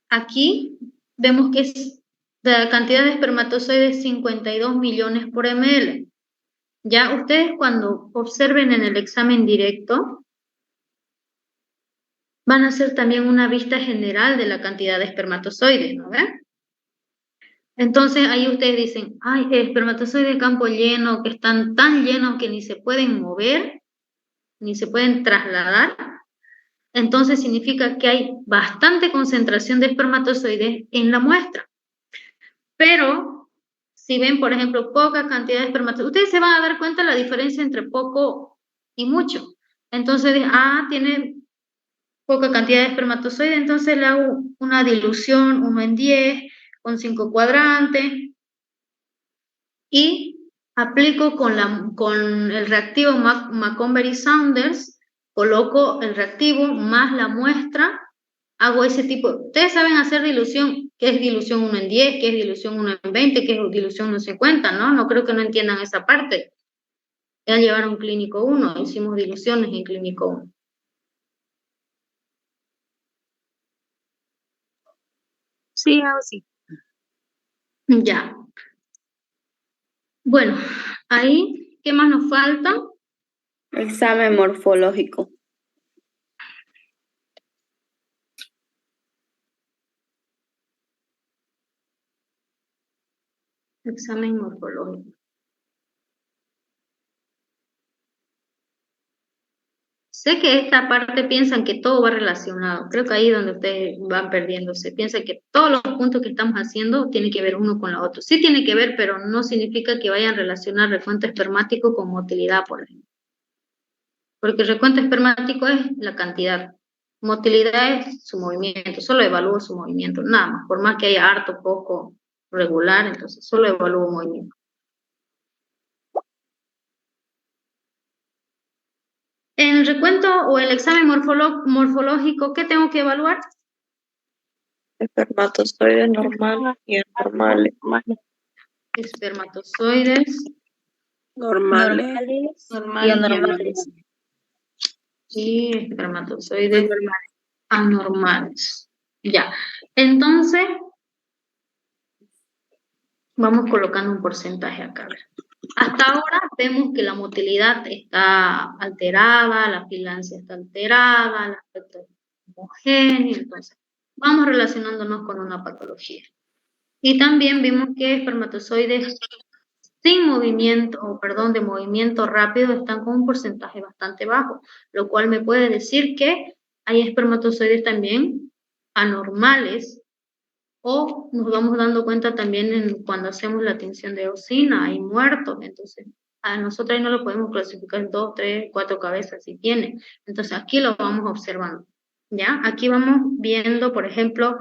aquí vemos que es la cantidad de espermatozoides 52 millones por ml. Ya ustedes cuando observen en el examen directo, van a hacer también una vista general de la cantidad de espermatozoides, ¿no ven? Entonces ahí ustedes dicen, ay, espermatozoides de campo lleno, que están tan llenos que ni se pueden mover, ni se pueden trasladar. Entonces significa que hay bastante concentración de espermatozoides en la muestra. Pero si ven, por ejemplo, poca cantidad de espermatozoides, ustedes se van a dar cuenta de la diferencia entre poco y mucho. Entonces, tiene poca cantidad de espermatozoides, entonces le hago una dilución 1 en 10 con 5 cuadrantes y aplico con el reactivo Montgomery-Saunders, coloco el reactivo más la muestra, hago ese tipo. Ustedes saben hacer dilución, qué es dilución 1 en 10, qué es dilución 1 en 20, qué es dilución 1 en 50, ¿no? No creo que no entiendan esa parte. Ya llevaron clínico 1, hicimos diluciones en clínico 1. Sí, sí. Ya. Bueno, ahí, ¿qué más nos falta? Examen morfológico. Examen morfológico. Sé que esta parte piensan que todo va relacionado. Creo que ahí es donde ustedes van perdiéndose. Piensan que todos los puntos que estamos haciendo tienen que ver uno con la otro. Sí tiene que ver, pero no significa que vayan a relacionar recuento espermático con motilidad, por ejemplo. Porque el recuento espermático es la cantidad. Motilidad es su movimiento. Solo evalúo su movimiento, nada más. Por más que haya harto, poco, regular, entonces solo evalúo movimiento. En el recuento o el examen morfológico, ¿qué tengo que evaluar? Espermatozoides normales y anormales. Espermatozoides Normales. y anormales. Y espermatozoides anormales. Ya. Entonces, vamos colocando un porcentaje acá. Hasta ahora vemos que la motilidad está alterada, la filancia está alterada, el aspecto es homogéneo, entonces vamos relacionándonos con una patología. Y también vimos que espermatozoides sin movimiento, de movimiento rápido están con un porcentaje bastante bajo, lo cual me puede decir que hay espermatozoides también anormales, o nos vamos dando cuenta también cuando hacemos la tinción de eosina, hay muertos, entonces a nosotros ahí no lo podemos clasificar en 2, 3, 4 cabezas si tiene, entonces aquí lo vamos observando, ¿ya? Aquí vamos viendo, por ejemplo,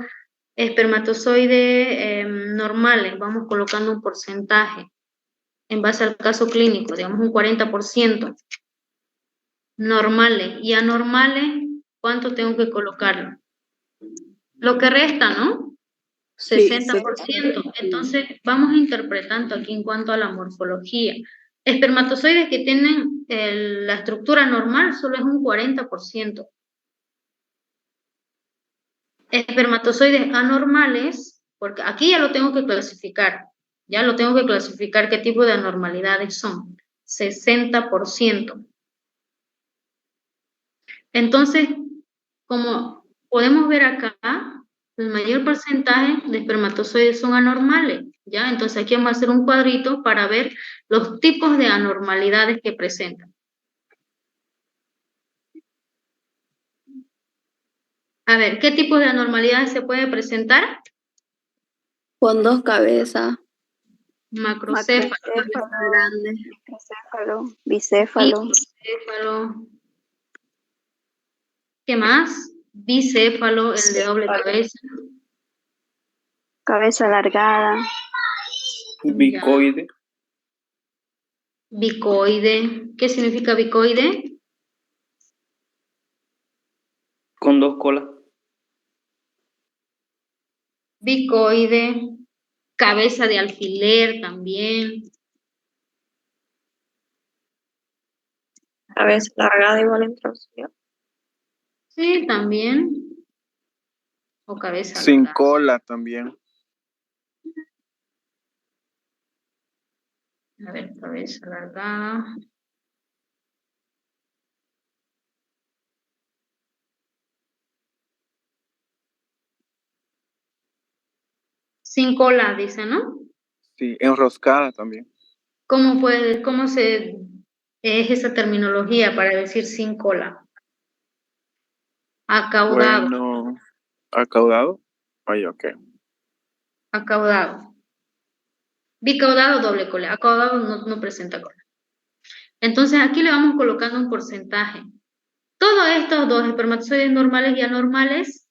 espermatozoides normales, vamos colocando un porcentaje en base al caso clínico, digamos un 40%, normales y anormales, ¿cuánto tengo que colocarlo? Lo que resta, ¿no? 60%. Entonces, vamos interpretando aquí en cuanto a la morfología. Espermatozoides que tienen la estructura normal solo es un 40%. Espermatozoides anormales, porque aquí ya lo tengo que clasificar. Ya lo tengo que clasificar qué tipo de anormalidades son. 60%. Entonces, como podemos ver acá, el mayor porcentaje de espermatozoides son anormales, ¿ya? Entonces aquí vamos a hacer un cuadrito para ver los tipos de anormalidades que presentan. A ver, ¿qué tipos de anormalidades se puede presentar? Con 2 cabezas, macrocéfalo, grande, microcéfalo, bicéfalo, bicéfalo. ¿Qué más? Bicéfalo, el de doble cabeza. cabeza alargada, Bicoide. Bicoide. ¿Qué significa bicoide? Con 2 colas. Bicoide. Cabeza de alfiler también. Cabeza alargada igual introducción. Sí, también. O cabeza Sin alargada. cola también. A ver, cabeza alargada. Sin cola, dice, ¿no? Sí, enroscada también. ¿Cómo es esa terminología para decir sin cola? Acaudado. Bueno, acaudado. Ay, ok. Acaudado. Bicaudado, doble cola. Acaudado no presenta cola. Entonces aquí le vamos colocando un porcentaje. Todos estos dos espermatozoides normales y anormales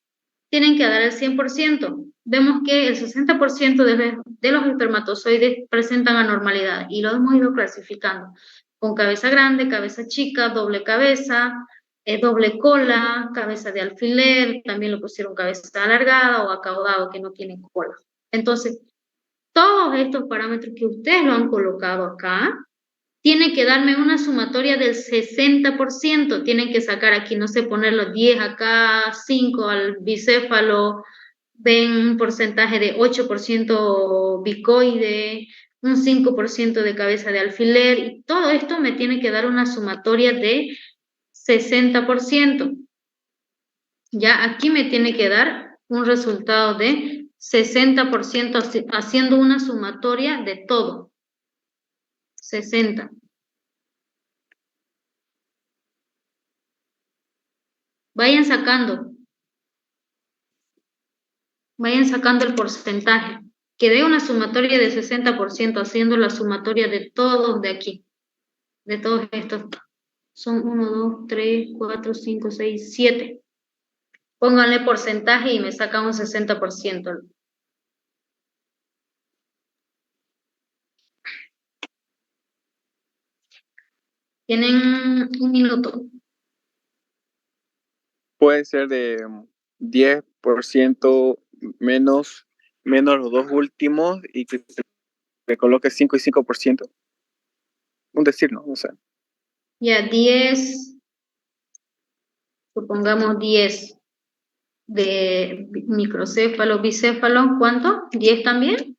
tienen que dar el 100%. Vemos que el 60% de los espermatozoides presentan anormalidad y lo hemos ido clasificando con cabeza grande, cabeza chica, doble cabeza, doble cola, cabeza de alfiler, también lo pusieron cabeza alargada o acaudado que no tiene cola. Entonces, todos estos parámetros que ustedes lo han colocado acá, tiene que darme una sumatoria del 60%. Tienen que sacar aquí, no sé, poner los 10 acá, 5 al bicéfalo, ven un porcentaje de 8% bicoide, un 5% de cabeza de alfiler, y todo esto me tiene que dar una sumatoria de 60%. Ya aquí me tiene que dar un resultado de 60% haciendo una sumatoria de todo. 60. Vayan sacando el porcentaje. Que dé una sumatoria de 60% haciendo la sumatoria de todos de aquí. De todos estos. Son 1, 2, 3, 4, 5, 6, 7. Pónganle porcentaje y me sacan un 60%. Tienen un minuto. Puede ser de 10% menos los dos últimos y que se coloque 5 y 5%. Un decir, ¿no? O sea. Ya 10, supongamos 10 de microcéfalo, bicéfalo, ¿cuánto? ¿10 también?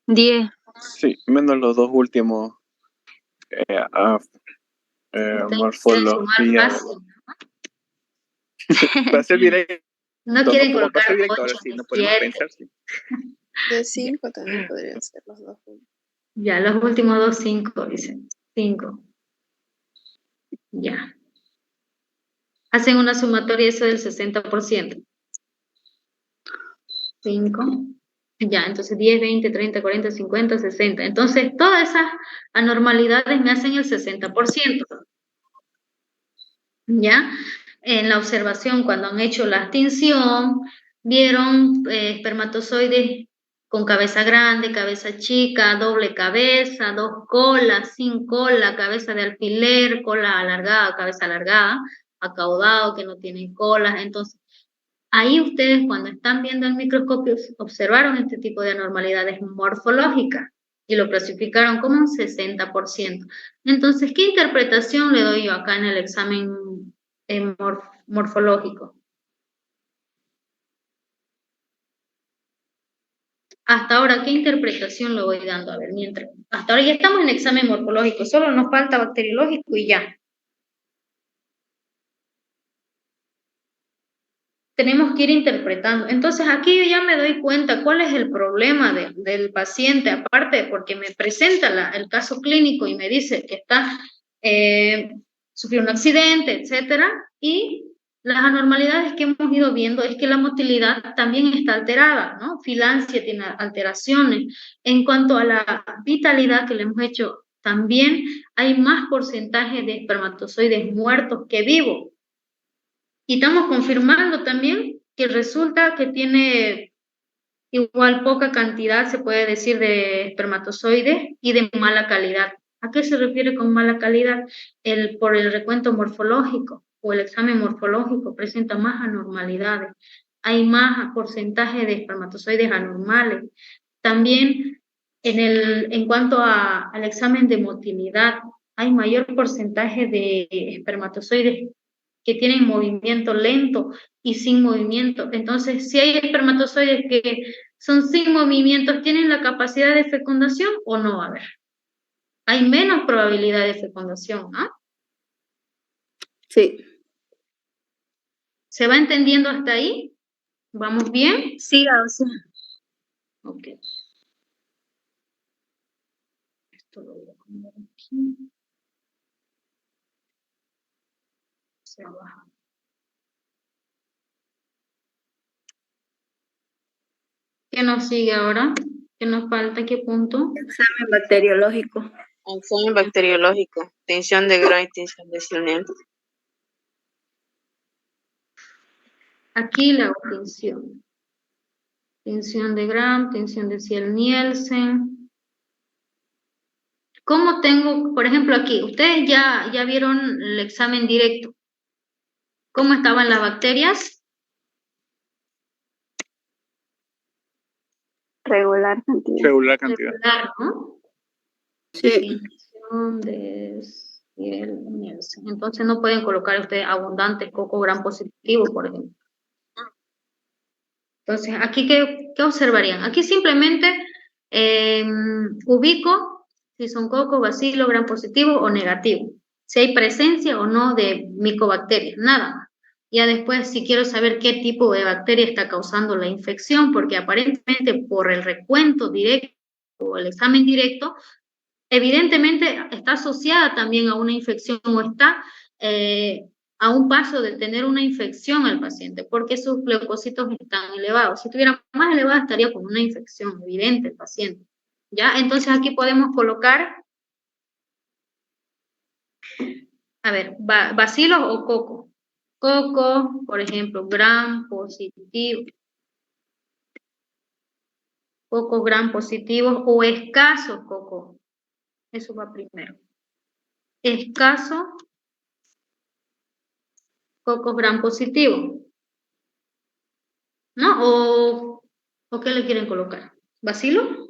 10. Sí, menos los dos últimos. Morfología. Para ser directo. No quieren Como para colocar ser directo, 8, ahora sí, no podemos 7. pensar. Sí. De 5 también podrían ser los dos. Ya, los últimos dos 5, dicen. 5. Ya. Hacen una sumatoria eso del 60%. 5. Ya, entonces 10, 20, 30, 40, 50, 60. Entonces, todas esas anormalidades me hacen el 60%. ¿Ya? En la observación, cuando han hecho la extinción, vieron espermatozoides con cabeza grande, cabeza chica, doble cabeza, 2 colas, sin cola, cabeza de alfiler, cola alargada, cabeza alargada, acaudado, que no tienen colas. Entonces, ahí ustedes cuando están viendo el microscopio observaron este tipo de anormalidades morfológicas y lo clasificaron como un 60%. Entonces, ¿qué interpretación le doy yo acá en el examen morfológico? Hasta ahora, ¿qué interpretación le voy dando? A ver, mientras. Hasta ahora ya estamos en examen morfológico, solo nos falta bacteriológico y ya. Tenemos que ir interpretando. Entonces aquí yo ya me doy cuenta cuál es el problema del paciente, aparte porque me presenta el caso clínico y me dice que sufrió un accidente, etcétera, y Las anormalidades que hemos ido viendo es que la motilidad también está alterada, ¿no? Filancia tiene alteraciones. En cuanto a la vitalidad que le hemos hecho, también hay más porcentaje de espermatozoides muertos que vivos. Y estamos confirmando también que resulta que tiene igual poca cantidad, se puede decir, de espermatozoides y de mala calidad. ¿A qué se refiere con mala calidad? Por el recuento morfológico o el examen morfológico presenta más anormalidades. Hay más porcentaje de espermatozoides anormales. También en cuanto al examen de motilidad, hay mayor porcentaje de espermatozoides que tienen movimiento lento y sin movimiento. Entonces, si hay espermatozoides que son sin movimiento, ¿tienen la capacidad de fecundación o no? A ver, hay menos probabilidad de fecundación, ¿no? Sí. ¿Se va entendiendo hasta ahí? ¿Vamos bien? Sí, sí. Ok. Esto lo voy a poner aquí. Se baja. ¿Qué nos sigue ahora? ¿Qué nos falta? ¿Qué punto? Examen bacteriológico. Examen bacteriológico, tensión de Gram y tensión de Snellen. Aquí la tensión. Tensión de Gram, tensión de Ciel-Nielsen. ¿Cómo tengo, por ejemplo, aquí? Ustedes ya vieron el examen directo. ¿Cómo estaban las bacterias? Regular cantidad. Regular cantidad. Regular, ¿no? Sí. Tensión de Ciel-Nielsen. Entonces no pueden colocar ustedes abundantes coco Gram positivo, por ejemplo. Entonces, aquí, ¿qué observarían? Aquí simplemente ubico si son coco, bacilo, Gram positivo o negativo. Si hay presencia o no de micobacterias, nada más. Ya después, si quiero saber qué tipo de bacteria está causando la infección, porque aparentemente por el recuento directo o el examen directo, evidentemente está asociada también a una infección o está a un paso de tener una infección al paciente, porque sus leucocitos están elevados. Si estuviera más elevada, estaría con una infección evidente el paciente. ¿Ya? Entonces aquí podemos colocar, a ver, bacilos o coco. Coco, por ejemplo, Gram positivo. Coco Gram positivos o escasos coco. Eso va primero. Escaso coco Gram positivo. ¿No? ¿O qué le quieren colocar? ¿Bacilo?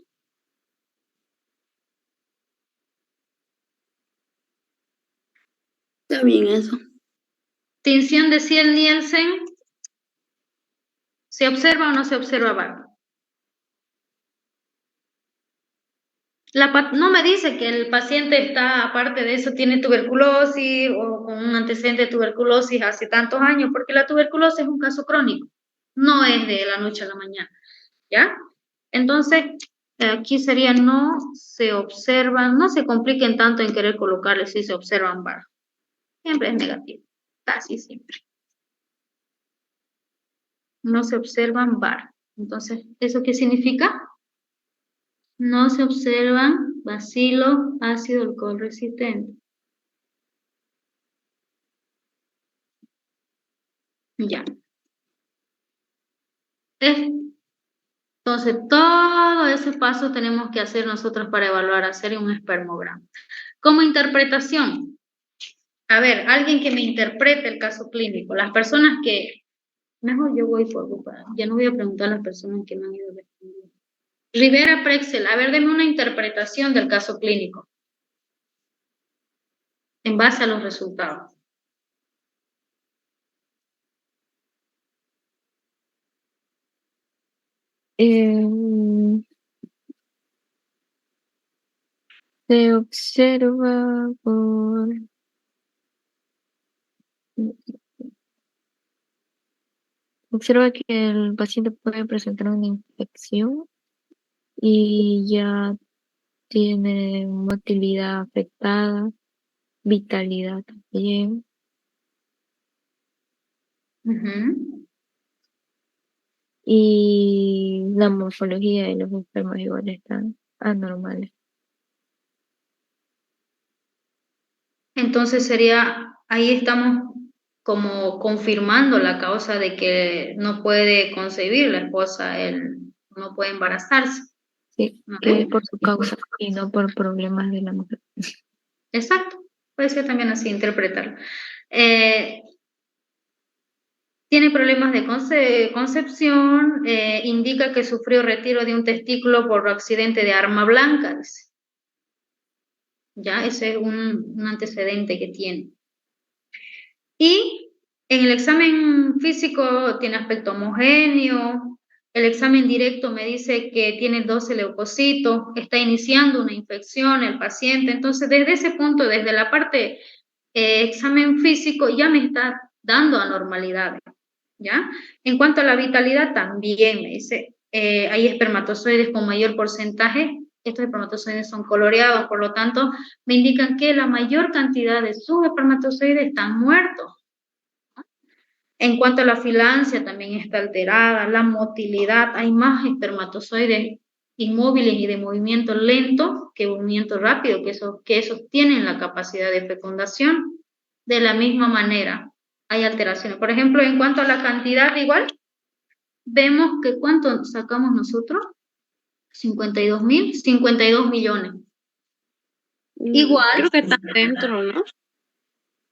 Está bien eso. Tinción de Ciel-Nielsen. ¿Se observa o no se observa barro? No me dice que el paciente está, aparte de eso, tiene tuberculosis o con un antecedente de tuberculosis hace tantos años, porque la tuberculosis es un caso crónico, no es de la noche a la mañana, ¿ya? Entonces, aquí sería no se observan, no se compliquen tanto en querer colocarle si se observan barro. Siempre es negativo, casi siempre. No se observan barro. Entonces, ¿eso qué significa? No se observan bacilo ácido alcohol resistente. Ya. Entonces, todo ese paso tenemos que hacer nosotros para evaluar, hacer un espermograma. Como interpretación, a ver, alguien que me interprete el caso clínico, las personas que, mejor yo voy por grupo, ya no voy a preguntar a las personas que me han ido respondiendo. Rivera Prexel, a ver, denme una interpretación del caso clínico en base a los resultados. Se observa observa que el paciente puede presentar una infección y ya tiene motilidad afectada, vitalidad también. Ujú. Y la morfología de los espermas igual están anormales. Entonces sería, ahí estamos como confirmando la causa de que no puede concebir la esposa, él no puede embarazarse. Sí, ¿No que ve? es por su causa y no por problemas de la mujer. Exacto, puede ser también así interpretarlo. Tiene problemas de concepción, indica que sufrió retiro de un testículo por accidente de arma blanca, dice. Ya, ese es un antecedente que tiene. Y en el examen físico tiene aspecto homogéneo. El examen directo me dice que tiene 12 leucocitos, está iniciando una infección el paciente. Entonces, desde ese punto, desde la parte examen físico, ya me está dando anormalidades, ¿ya? En cuanto a la vitalidad, también me dice, hay espermatozoides con mayor porcentaje. Estos espermatozoides son coloreados, por lo tanto, me indican que la mayor cantidad de sus espermatozoides están muertos. En cuanto a la filancia, también está alterada, la motilidad, hay más espermatozoides inmóviles y de movimiento lento que movimiento rápido, que esos tienen la capacidad de fecundación. De la misma manera, hay alteraciones. Por ejemplo, en cuanto a la cantidad, igual, vemos que ¿cuánto sacamos nosotros? 52 millones. Igual. Creo que está dentro, ¿no?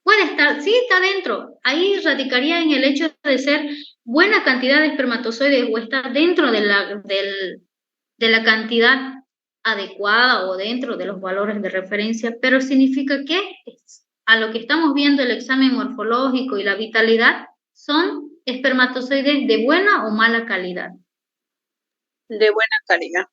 Puede estar, sí, está dentro. Ahí radicaría en el hecho de ser buena cantidad de espermatozoides o está dentro de la cantidad adecuada o dentro de los valores de referencia, pero significa que a lo que estamos viendo el examen morfológico y la vitalidad son espermatozoides de buena o mala calidad. De buena calidad.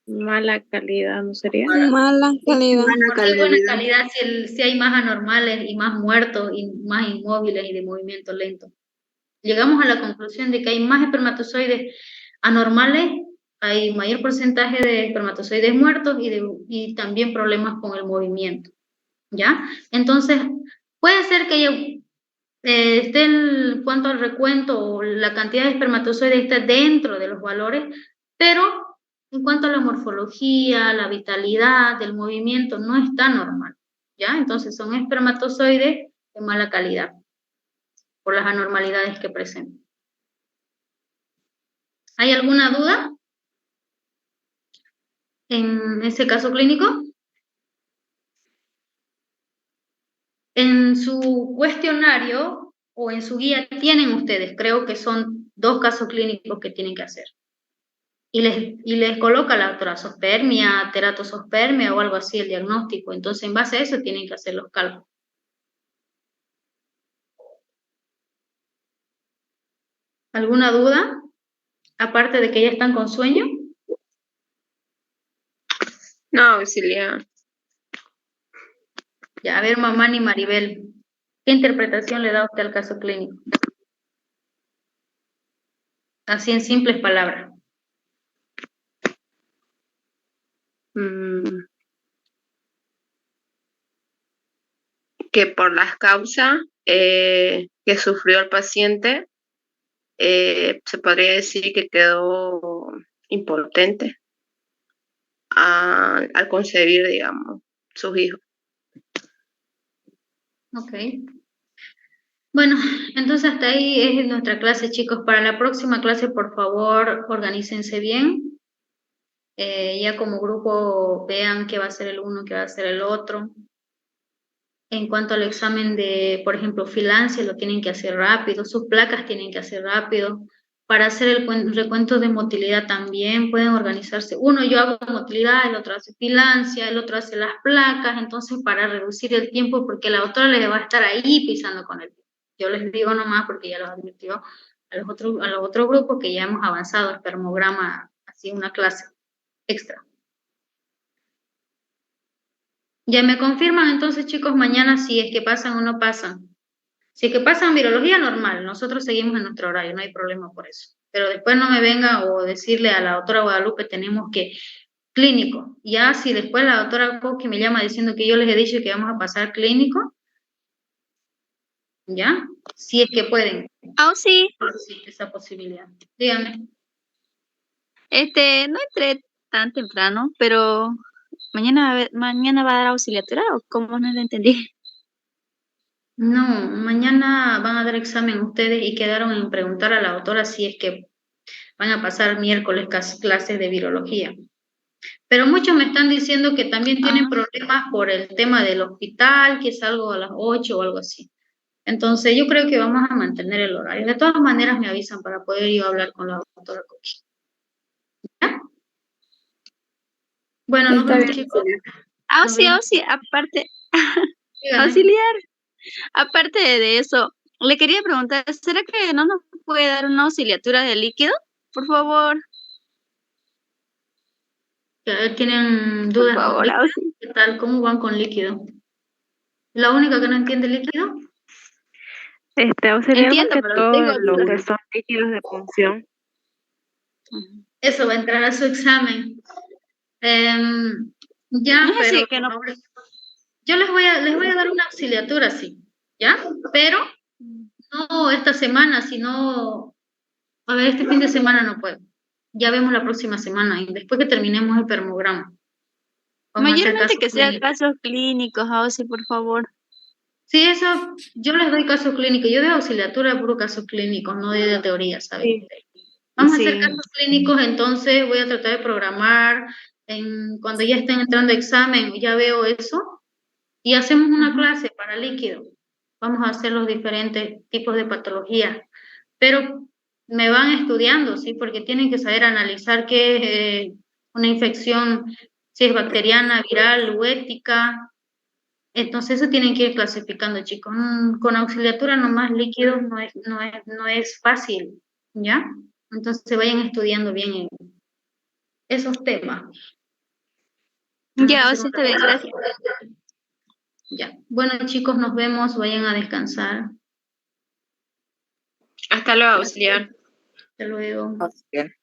Mala calidad, ¿no sería? Mala calidad. ¿Por qué buena calidad si hay más anormales y más muertos y más inmóviles y de movimiento lento? Llegamos a la conclusión de que hay más espermatozoides anormales, hay mayor porcentaje de espermatozoides muertos y también problemas con el movimiento, ¿ya? Entonces, puede ser que esté en cuanto al recuento o la cantidad de espermatozoides esté dentro de los valores, pero en cuanto a la morfología, la vitalidad, el movimiento, no está normal, ¿ya? Entonces son espermatozoides de mala calidad por las anormalidades que presentan. ¿Hay alguna duda en ese caso clínico? En su cuestionario o en su guía tienen ustedes, creo que son 2 casos clínicos que tienen que hacer. Y les coloca la trasospermia, teratosospermia o algo así, el diagnóstico. Entonces, en base a eso tienen que hacer los cálculos. ¿Alguna duda? Aparte de que ya están con sueño. No, auxiliar. Ya, a ver, mamá ni Maribel, ¿qué interpretación le da usted al caso clínico? Así en simples palabras. Que por las causas que sufrió el paciente, se podría decir que quedó impotente al concebir, digamos, sus hijos. Ok. Bueno, entonces hasta ahí es nuestra clase, chicos. Para la próxima clase, por favor, organícense bien. Ya como grupo vean qué va a ser el uno, qué va a ser el otro. En cuanto al examen de, por ejemplo, filancia, lo tienen que hacer rápido, sus placas tienen que hacer rápido. Para hacer el recuento de motilidad también pueden organizarse. Uno yo hago motilidad, el otro hace filancia, el otro hace las placas, entonces para reducir el tiempo, porque la doctora les va a estar ahí pisando con el tiempo. Yo les digo nomás porque ya los advirtió a los otros grupos que ya hemos avanzado el espermograma, así una clase extra. Ya me confirman entonces, chicos, mañana si es que pasan o no pasan. Si es que pasan virología, normal, nosotros seguimos en nuestro horario, no hay problema por eso. Pero después no me venga o decirle a la doctora Guadalupe, tenemos que clínico. Ya si después la doctora Coqui me llama diciendo que yo les he dicho que vamos a pasar clínico, ¿Ya? Si es que pueden. Sí. Existe esa posibilidad. Dígame. No entré tan temprano, pero mañana va a dar auxiliatura o cómo no lo entendí. No, mañana van a dar examen ustedes y quedaron en preguntar a la autora si es que van a pasar miércoles clases de virología. Pero muchos me están diciendo que también tienen problemas por el tema del hospital, que es algo a las 8 o algo así. Entonces yo creo que vamos a mantener el horario. De todas maneras me avisan para poder yo hablar con la doctora Coqui. ¿Ya? Bueno, nos vemos, chicos. Sí, aparte, Dígame. auxiliar. Aparte de eso, le quería preguntar, ¿será que no nos puede dar una auxiliatura de líquido? Por favor. ¿Tienen dudas Por favor, con líquido? ¿Qué tal? ¿Cómo van con líquido? ¿La única que no entiende líquido? Auxiliar más Entiendo, que pero todo tengo en lo dudas. que son líquidos de punción. Eso va a entrar a su examen. Ya, No es pero así que no. ahora- yo les voy a dar una auxiliatura, sí, ¿ya? Pero no esta semana, sino, a ver, este fin de semana no puedo. Ya vemos la próxima semana y después que terminemos el permograma. Vamos a hacer Mayormente casos que sea clínicos. casos clínicos, sí, por favor. Sí, eso, yo les doy casos clínicos. Yo doy auxiliatura de puro casos clínicos, no de teoría, ¿sabes? Sí. Vamos a hacer Sí. casos clínicos, entonces voy a tratar de programar cuando ya estén entrando a examen, ya veo eso, y hacemos una clase para líquido. Vamos a hacer los diferentes tipos de patologías, pero me van estudiando, ¿sí? Porque tienen que saber analizar qué es una infección, si es bacteriana, viral, huética. Entonces eso tienen que ir clasificando, chicos. Con auxiliatura nomás líquidos no es fácil, ¿ya? Entonces vayan estudiando bien esos temas. Ya, sí, está bien, gracias. Ya. Bueno, chicos, nos vemos. Vayan a descansar. Hasta luego, auxiliar. Hasta luego. Bien.